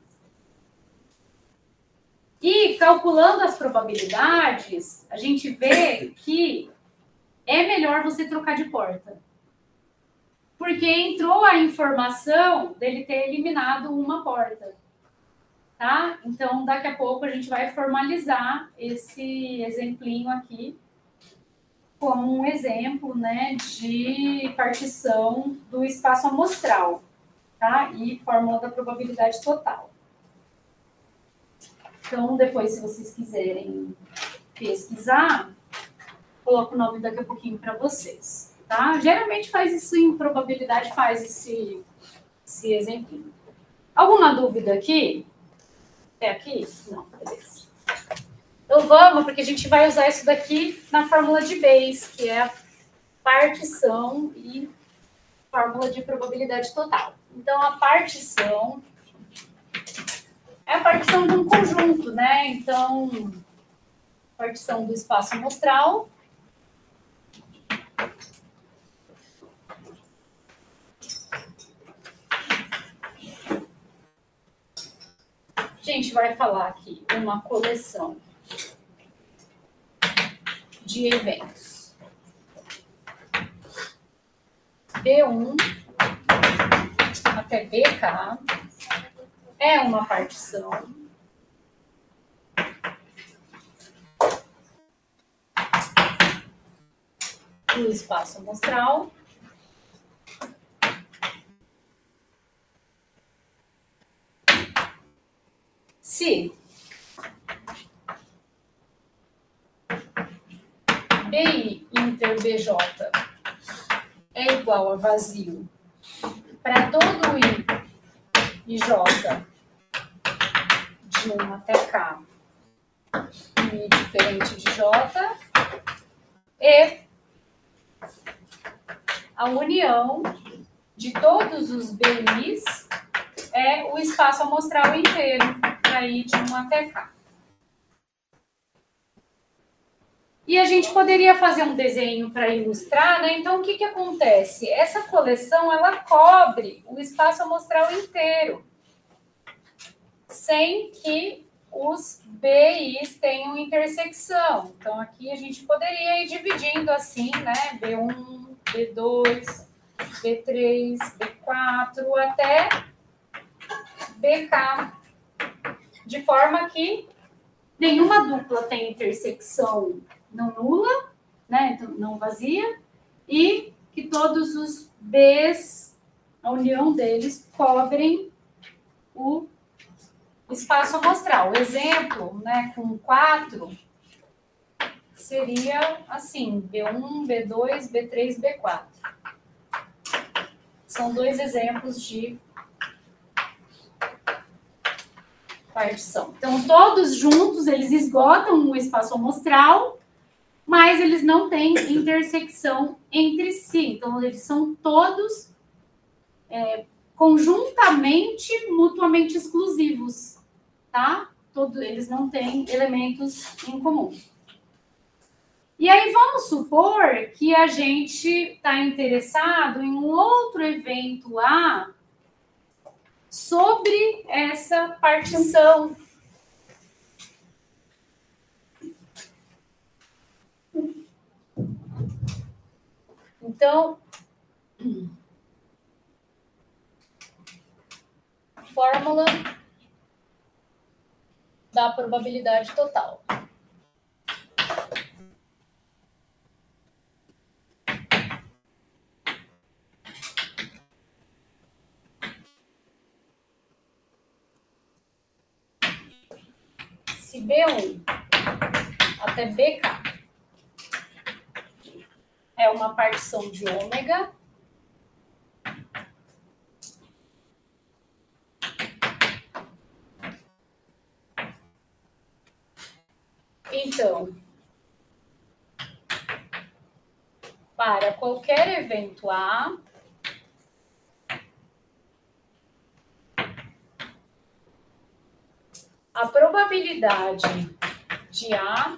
E calculando as probabilidades, a gente vê que é melhor você trocar de porta. Porque entrou a informação dele ter eliminado uma porta, tá? Então, daqui a pouco a gente vai formalizar esse exemplinho aqui como um exemplo, né, de partição do espaço amostral, tá? E fórmula da probabilidade total. Então, depois, se vocês quiserem pesquisar, coloco o nome daqui a pouquinho para vocês. Tá? Geralmente faz isso em probabilidade, faz esse exemplo. Alguma dúvida aqui? Até aqui? Não, beleza. Então, Então vamos, porque a gente vai usar isso daqui na fórmula de Bayes, que é a partição e fórmula de probabilidade total. Então a partição é a partição de um conjunto, né? Então, partição do espaço amostral. A gente vai falar aqui uma coleção de eventos. B1 até BK é uma partição do espaço amostral se BI inter BJ é igual a vazio para todo I e J de 1 até K I diferente de J e a união de todos os BIs é o espaço amostral inteiro para I de 1 até K. E a gente poderia fazer um desenho para ilustrar, né? Então, o que acontece? Essa coleção, ela cobre o espaço amostral inteiro, sem que os BIs tenham intersecção. Então, aqui a gente poderia ir dividindo assim, né? B1, B2, B3, B4, até BK, de forma que nenhuma dupla tem intersecção não nula, né? Então, não vazia, e que todos os Bs, a união deles, cobrem o espaço amostral. O exemplo, né, com 4 seria assim, B1, B2, B3, B4. São 2 exemplos de partição. Então, todos juntos, eles esgotam o espaço amostral, mas eles não têm intersecção entre si. Então, eles são todos conjuntamente, mutuamente exclusivos, tá? Eles não têm elementos em comum. E aí, vamos supor que a gente está interessado em um outro evento A sobre essa partição. Então, fórmula da probabilidade total. Se B1 até BK é uma partição de ômega, então, para qualquer evento A, a probabilidade de A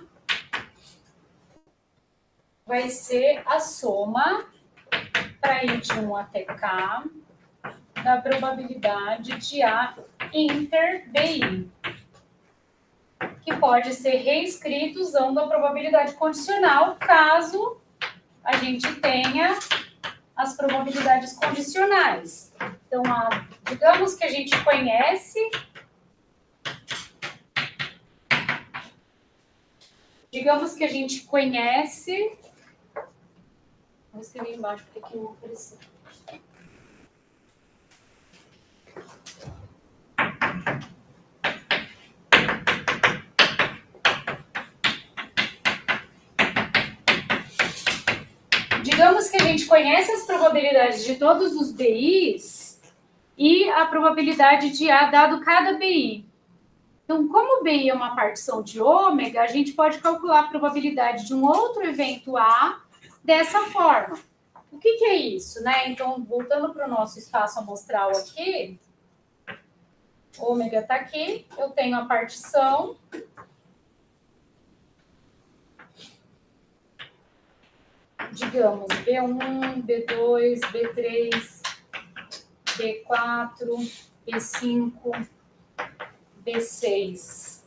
vai ser a soma, para ir de 1 até K, da probabilidade de A inter BI, que pode ser reescrito usando a probabilidade condicional, caso a gente tenha as probabilidades condicionais. Então, digamos que a gente conhece... Vou escrever embaixo, porque aqui não apareceu. Digamos que a gente conhece as probabilidades de todos os BIs e a probabilidade de A dado cada BI. Então, como B é uma partição de ômega, a gente pode calcular a probabilidade de um outro evento A dessa forma. O que é isso, né? Então, voltando para o nosso espaço amostral aqui, ômega está aqui, eu tenho a partição. Digamos, B1, B2, B3, B4, B5, B6,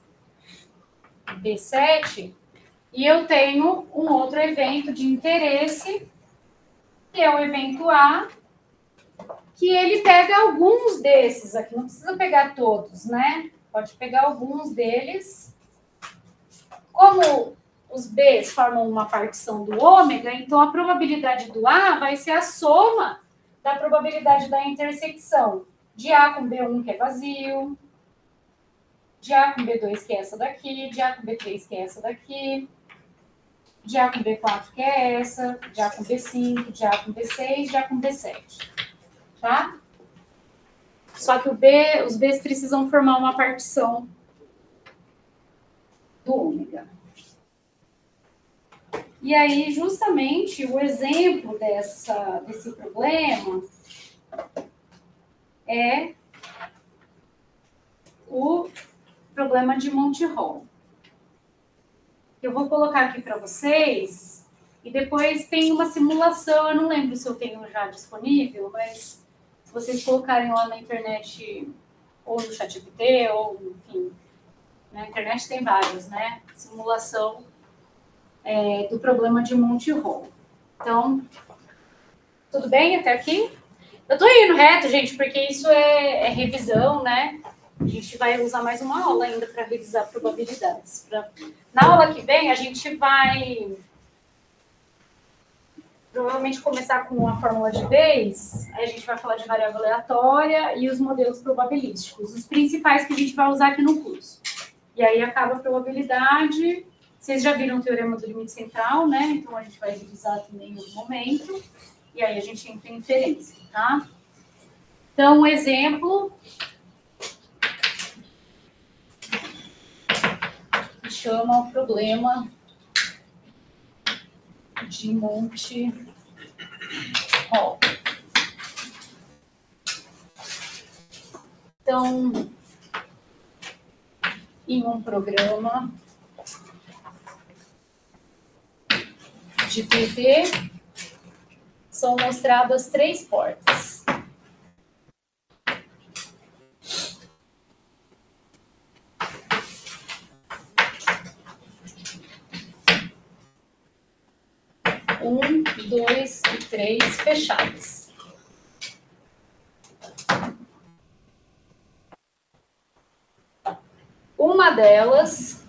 B7, e eu tenho um outro evento de interesse, que é o evento A, que ele pega alguns desses aqui, não precisa pegar todos, né? Pode pegar alguns deles. Como os Bs formam uma partição do ômega, então a probabilidade do A vai ser a soma da probabilidade da intersecção de A com B1, que é vazio, de A com B2, que é essa daqui, de A com B3, que é essa daqui, de A com B4, que é essa, de A com B5, de A com B6, de A com B7. Tá? Só que os Bs precisam formar uma partição do ômega. E aí, justamente, o exemplo desse problema é o problema de Monty Hall. Eu vou colocar aqui para vocês, e depois tem uma simulação, eu não lembro se eu tenho já disponível, mas se vocês colocarem lá na internet, ou no ChatGPT, ou enfim, na internet tem vários, né? Simulação do problema de Monty Hall. Então, tudo bem até aqui? Eu tô indo reto, gente, porque isso é revisão, né? A gente vai usar mais uma aula ainda para revisar probabilidades. Na aula que vem, a gente vai provavelmente começar com a fórmula de Bayes, aí a gente vai falar de variável aleatória e os modelos probabilísticos, os principais que a gente vai usar aqui no curso. E aí acaba a probabilidade. Vocês já viram o teorema do limite central, né? Então a gente vai revisar também em outro momento. E aí a gente entra em inferência, tá? Então, um exemplo que chama o problema de Monty Hall. Então, em um programa de TV, são mostradas 3 portas. Um, 2 e 3 fechadas. Uma delas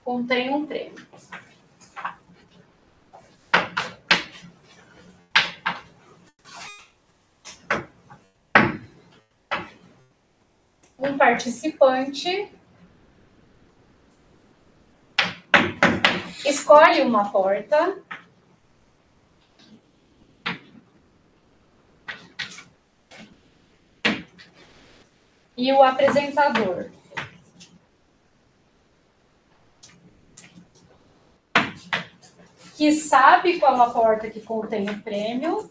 contém um prêmio. Um participante escolhe uma porta e o apresentador que sabe qual a porta que contém o prêmio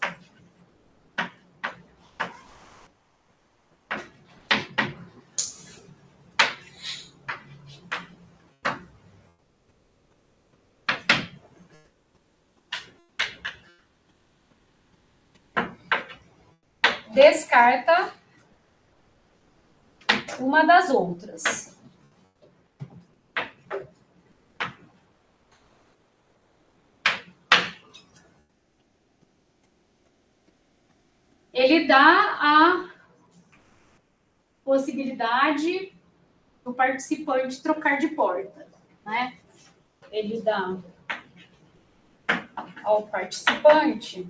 descarta uma das outras. Ele dá a possibilidade do participante trocar de porta, né? Ele dá ao participante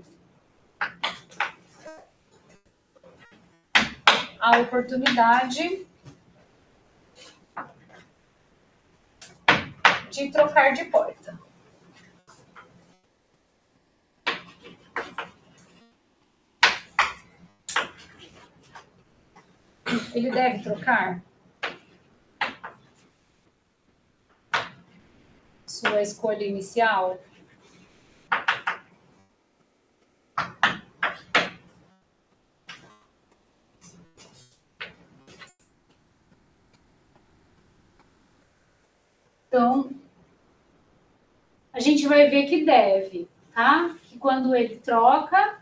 a oportunidade de trocar de porta. Ele deve trocar? Sua escolha inicial? Então, a gente vai ver que deve, tá? Que quando ele troca,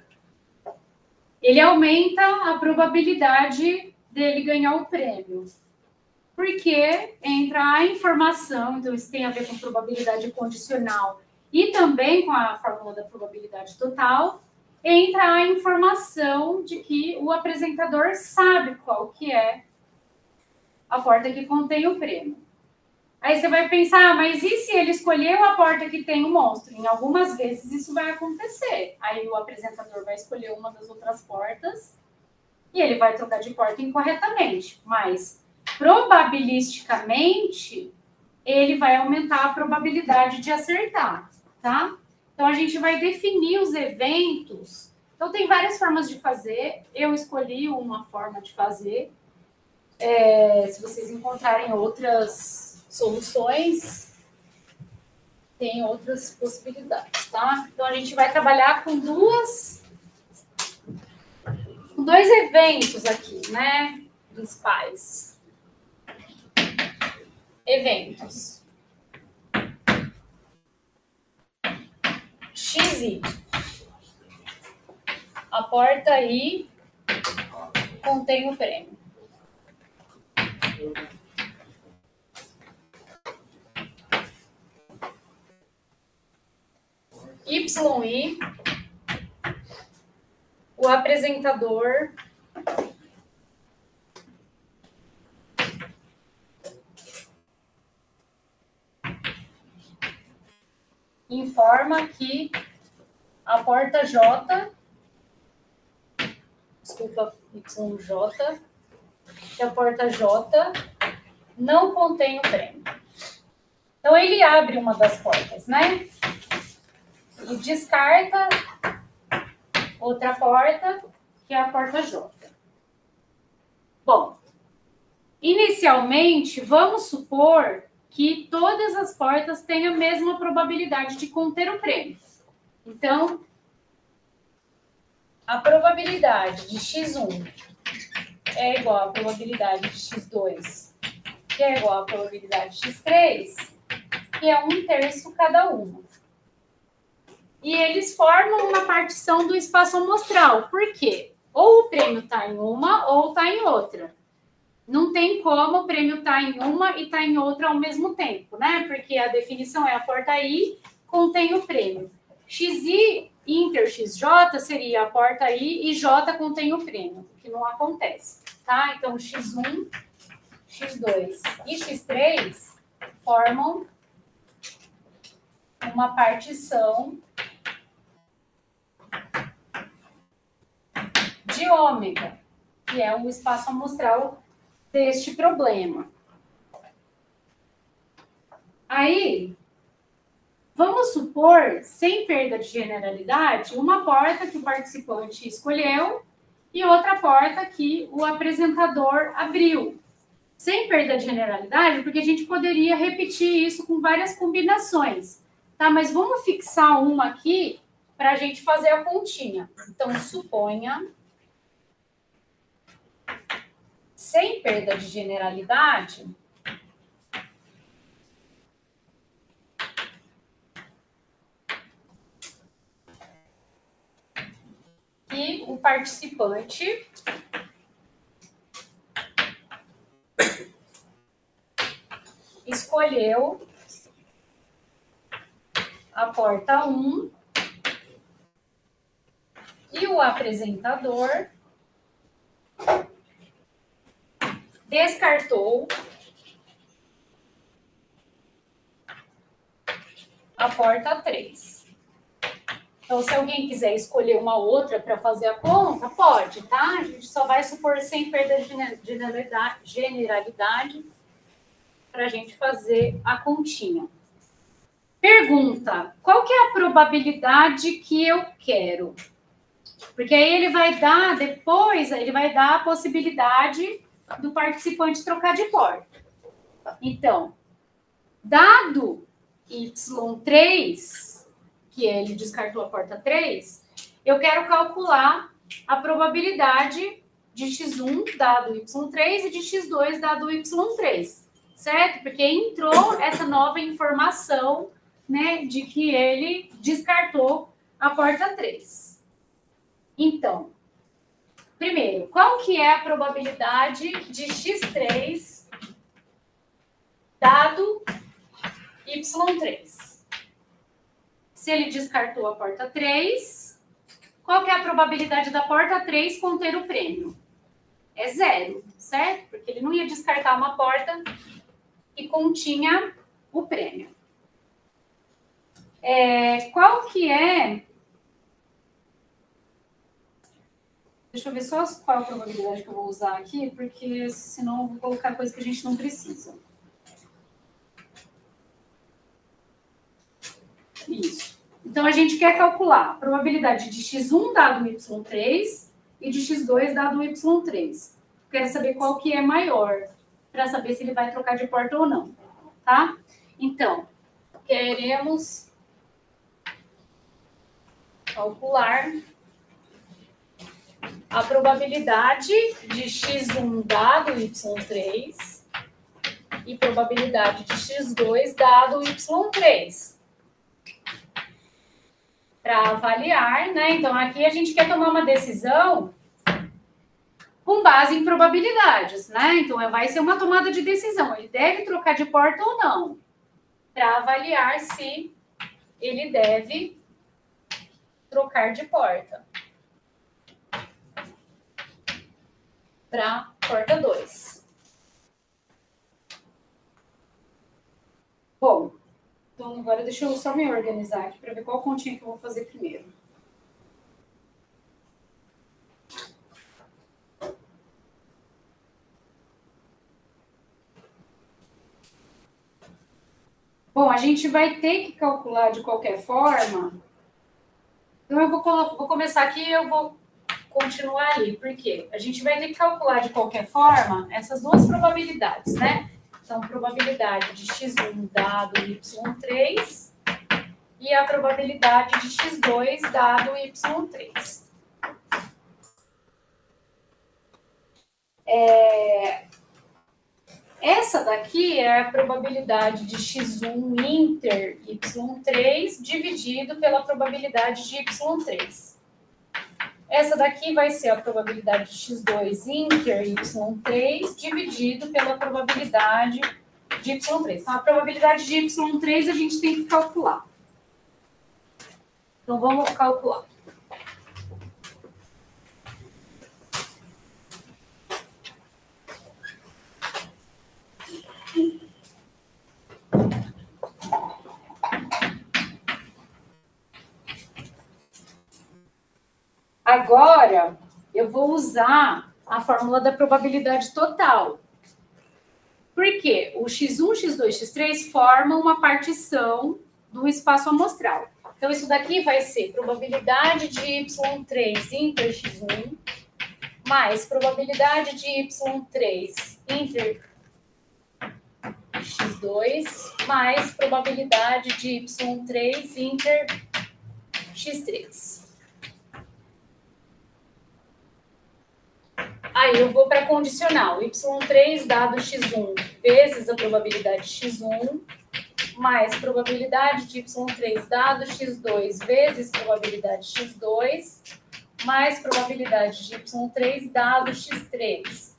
ele aumenta a probabilidade dele ganhar o prêmio. Porque entra a informação, então isso tem a ver com probabilidade condicional e também com a fórmula da probabilidade total, entra a informação de que o apresentador sabe qual que é a porta que contém o prêmio. Aí você vai pensar, mas e se ele escolheu a porta que tem o monstro? Em algumas vezes isso vai acontecer. Aí o apresentador vai escolher uma das outras portas e ele vai trocar de porta incorretamente. Mas, probabilisticamente, ele vai aumentar a probabilidade de acertar, tá? Então, a gente vai definir os eventos. Então, tem várias formas de fazer. Eu escolhi uma forma de fazer. Se vocês encontrarem outras soluções, tem outras possibilidades, tá? Então, a gente vai trabalhar com dois eventos aqui, né? Principais. Eventos. XI. A porta I contém o prêmio. YI, o apresentador informa que a porta J, desculpa, YJ, que a porta J não contém o prêmio. Então, ele abre uma das portas, né? E descarta outra porta, que é a porta J. Bom, inicialmente, vamos supor que todas as portas têm a mesma probabilidade de conter o prêmio. Então, a probabilidade de X1 é igual à probabilidade de X2, que é igual à probabilidade de X3, que é 1/3 cada uma. E eles formam uma partição do espaço amostral. Por quê? Ou o prêmio está em uma ou está em outra. Não tem como o prêmio estar em uma e estar em outra ao mesmo tempo, né? Porque a definição é a porta I contém o prêmio. XI inter XJ seria a porta I e J contém o prêmio, o que não acontece, tá? Então, X1, X2 e X3 formam uma partição de ômega, que é o espaço amostral deste problema. Aí, vamos supor, sem perda de generalidade, uma porta que o participante escolheu e outra porta que o apresentador abriu. Sem perda de generalidade, porque a gente poderia repetir isso com várias combinações, tá? Mas vamos fixar uma aqui para a gente fazer a continha. Então, suponha, sem perda de generalidade, que o participante escolheu a porta 1 e o apresentador descartou a porta 3. Então, se alguém quiser escolher uma outra para fazer a conta, pode, tá? A gente só vai supor sem perda de generalidade para a gente fazer a continha. Pergunta, qual que é a probabilidade que eu quero? Porque aí ele vai dar, depois, ele vai dar a possibilidade do participante trocar de porta. Então, dado Y3, que ele descartou a porta 3, eu quero calcular a probabilidade de X1 dado Y3 e de X2 dado Y3, certo? Porque entrou essa nova informação, né, de que ele descartou a porta 3. Então, primeiro, qual que é a probabilidade de X3 dado Y3? Se ele descartou a porta 3, qual que é a probabilidade da porta 3 conter o prêmio? É 0, certo? Porque ele não ia descartar uma porta que continha o prêmio. Qual que é... Deixa eu ver só qual é a probabilidade que eu vou usar aqui, porque senão eu vou colocar coisa que a gente não precisa. Isso. Então, a gente quer calcular a probabilidade de X1 dado Y3 e de X2 dado Y3. Quero saber qual que é maior, para saber se ele vai trocar de porta ou não, tá? Então, queremos calcular a probabilidade de X1 dado Y3 e probabilidade de X2 dado Y3. Para avaliar, né? Então, aqui a gente quer tomar uma decisão com base em probabilidades, né? Então, vai ser uma tomada de decisão. Ele deve trocar de porta ou não? Para avaliar se ele deve trocar de porta. Para porta 2. Bom, então agora deixa eu só me organizar aqui para ver qual continha que eu vou fazer primeiro. Bom, a gente vai ter que calcular de qualquer forma. Então eu vou começar aqui e eu vou continuar ali. Por quê? A gente vai ter que calcular de qualquer forma essas duas probabilidades, né? Então, probabilidade de X1 dado Y3 e a probabilidade de X2 dado Y3. Essa daqui é a probabilidade de X1 inter Y3 dividido pela probabilidade de Y3. Essa daqui vai ser a probabilidade de X2 inter Y3 dividido pela probabilidade de Y3. Então, a probabilidade de Y3 a gente tem que calcular. Então, vamos calcular. Agora, eu vou usar a fórmula da probabilidade total. Por quê? O X1, X2, X3 formam uma partição do espaço amostral. Então, isso daqui vai ser probabilidade de Y3 inter X1 mais probabilidade de Y3 inter X2 mais probabilidade de Y3 inter X3. Aí eu vou para condicional. Y3 dado X1 vezes a probabilidade de X1 mais probabilidade de Y3 dado X2 vezes probabilidade de X2 mais probabilidade de Y3 dado X3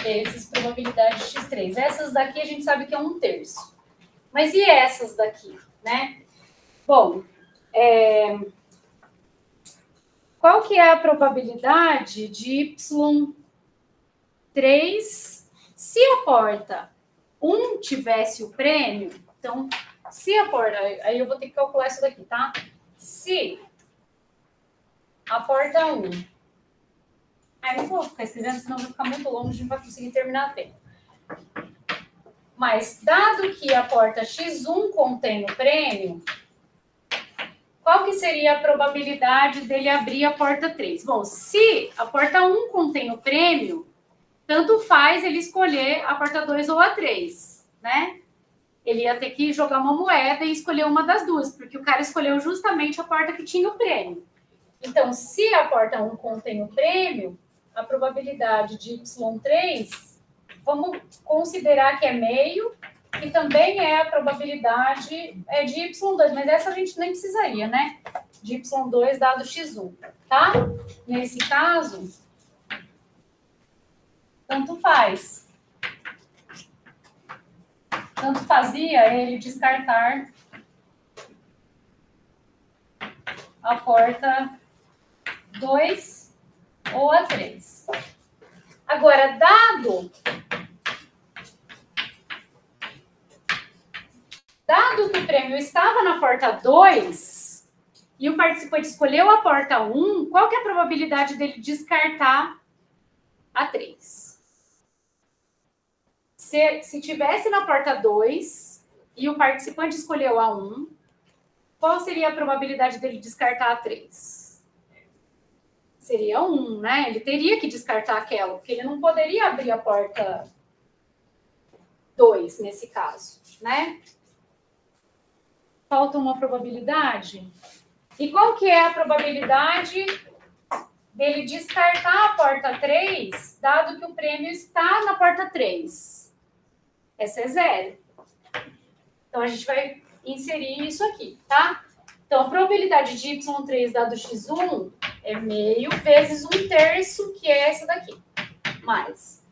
vezes probabilidade de X3. Essas daqui a gente sabe que é 1/3. Mas e essas daqui, né? Bom, qual que é a probabilidade de Y3 se a porta 1 tivesse o prêmio? Então, se a porta... Aí eu vou ter que calcular isso daqui, tá? Se a porta 1... Aí não vou ficar escrevendo, senão vai ficar muito longo, a gente não vai conseguir terminar a tempo. Mas, dado que a porta X1 contém o prêmio... Qual que seria a probabilidade dele abrir a porta 3? Bom, se a porta 1 contém o prêmio, tanto faz ele escolher a porta 2 ou a 3, né? Ele ia ter que jogar uma moeda e escolher uma das duas, porque o cara escolheu justamente a porta que tinha o prêmio. Então, se a porta 1 contém o prêmio, a probabilidade de Y3, vamos considerar que é meio, e também é a probabilidade de Y2, mas essa a gente nem precisaria, né? De Y2 dado X1, tá? Nesse caso, tanto faz. Tanto fazia ele descartar a porta 2 ou a 3. Agora, dado que o prêmio estava na porta 2 e o participante escolheu a porta 1, qual que é a probabilidade dele descartar a 3? Se tivesse na porta 2 e o participante escolheu a 1, qual seria a probabilidade dele descartar a 3? Seria 1, né? Ele teria que descartar aquela, porque ele não poderia abrir a porta 2 nesse caso, né? Falta uma probabilidade. E qual que é a probabilidade dele descartar a porta 3, dado que o prêmio está na porta 3? Essa é 0. Então, a gente vai inserir isso aqui, tá? Então, a probabilidade de Y3 dado X1 é meio vezes 1/3, que é essa daqui. Mais.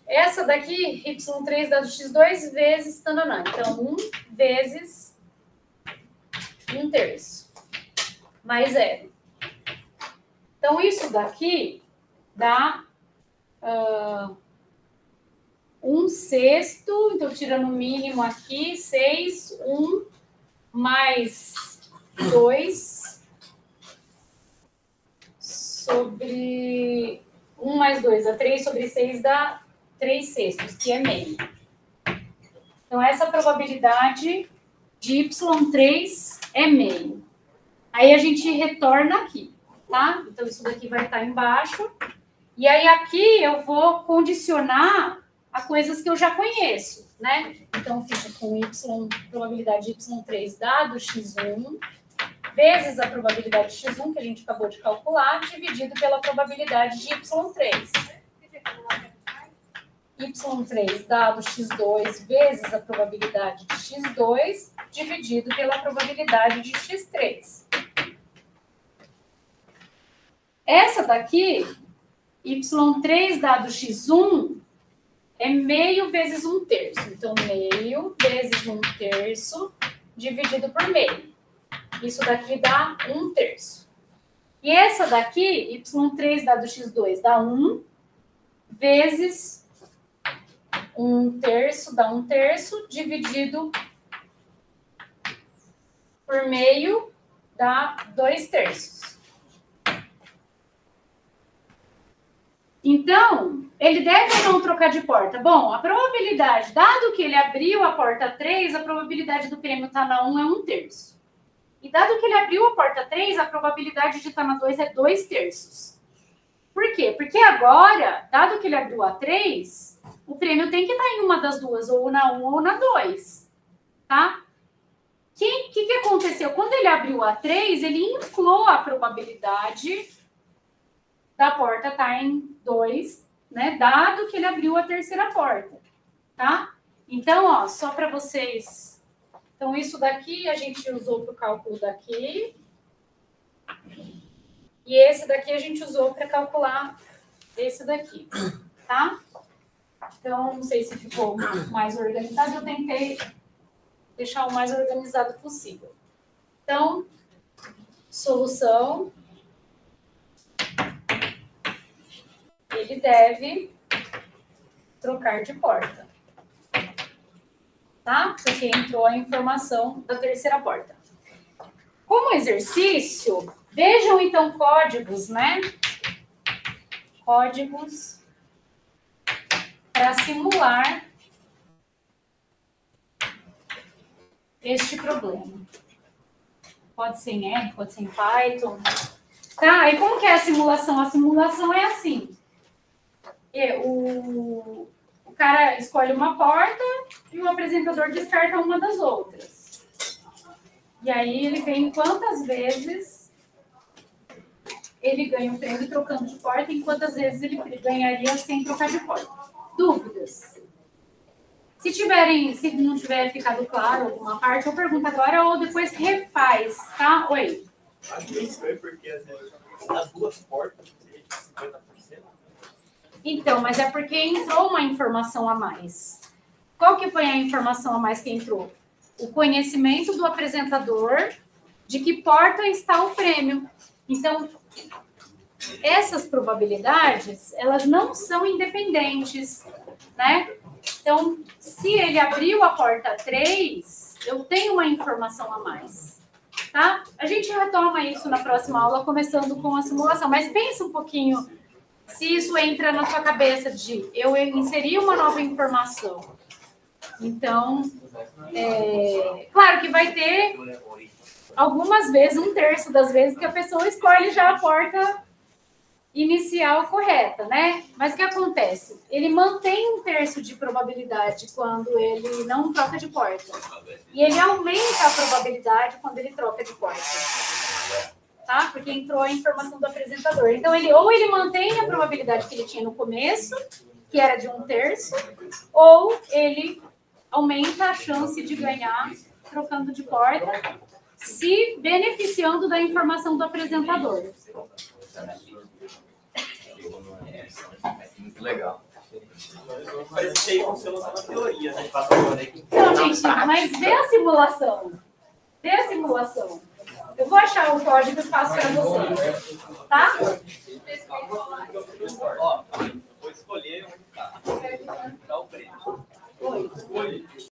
Essa daqui, Y3 dado X2 vezes tananã. Então, 1 vezes 1/3. Mais 0. Então, isso daqui dá 1/6. Então, tirando o mínimo aqui, 6, 1 mais 2 sobre 1 mais 2 dá 3 sobre 6 dá 3/6, que é meio. Então, essa probabilidade de Y3 é meio. Aí a gente retorna aqui, tá? Então, isso daqui vai estar embaixo. E aí aqui eu vou condicionar a coisas que eu já conheço, né? Então, fica com probabilidade de Y3 dado X1, vezes a probabilidade de X1, que a gente acabou de calcular, dividido pela probabilidade de Y3. Y3 dado X2 vezes a probabilidade de X2, dividido pela probabilidade de X3. Essa daqui, Y3 dado X1, é meio vezes 1/3. Então, meio vezes 1/3 dividido por meio. Isso daqui dá 1/3. E essa daqui, Y3 dado X2, dá 1 vezes 1/3, dá 1/3, dividido por meio, dá 2/3. Então, ele deve ou não trocar de porta? Bom, a probabilidade, dado que ele abriu a porta 3, a probabilidade do prêmio estar na 1 é 1/3. E dado que ele abriu a porta 3, a probabilidade de estar na 2 é 2/3. Por quê? Porque agora, dado que ele abriu a 3, o prêmio tem que estar em uma das duas, ou na 1 ou na 2. Tá? O que aconteceu? Quando ele abriu a 3, ele inflou a probabilidade da porta estar em 2, né? Dado que ele abriu a terceira porta, tá? Então, ó, só para vocês... Então, isso daqui a gente usou para o cálculo daqui. E esse daqui a gente usou para calcular esse daqui, tá? Então, não sei se ficou mais organizado. Eu tentei deixar o mais organizado possível. Então, solução... Ele deve trocar de porta. Tá? Porque entrou a informação da terceira porta. Como exercício, vejam então códigos, né? Códigos para simular este problema. Pode ser em R, pode ser em Python. Tá, e como que é a simulação? A simulação é assim. o cara escolhe uma porta e o apresentador descarta uma das outras. E aí ele vê quantas vezes ele ganha o prêmio trocando de porta e quantas vezes ele ganharia sem trocar de porta. Dúvidas? Se não tiver ficado claro alguma parte, eu pergunto agora ou depois refaz, tá? Oi. Acho que isso foi porque às vezes as duas portas, 50%. Então, mas é porque entrou uma informação a mais. Qual que foi a informação a mais que entrou? O conhecimento do apresentador de que porta está o prêmio. Então, essas probabilidades, elas não são independentes, né? Então, se ele abriu a porta 3, eu tenho uma informação a mais, tá? A gente retoma isso na próxima aula, começando com a simulação. Mas pensa um pouquinho se isso entra na sua cabeça de eu inseri uma nova informação. Então, claro que vai ter algumas vezes, 1/3 das vezes, que a pessoa escolhe já a porta inicial correta, né? Mas o que acontece? Ele mantém 1/3 de probabilidade quando ele não troca de porta. E ele aumenta a probabilidade quando ele troca de porta. Tá? Porque entrou a informação do apresentador. Então, ou ele mantém a probabilidade que ele tinha no começo, que era de 1/3, ou ele aumenta a chance de ganhar trocando de porta, se beneficiando da informação do apresentador. Muito legal. Parece que aí funciona só na teoria, né? Passa agora aí. Não, gente, mas vê a simulação. Vê a simulação. Eu vou achar o código e faço para vocês. Tá? Ó, vou escolher onde tá. Dá o prêmio. Oi. Escolhe.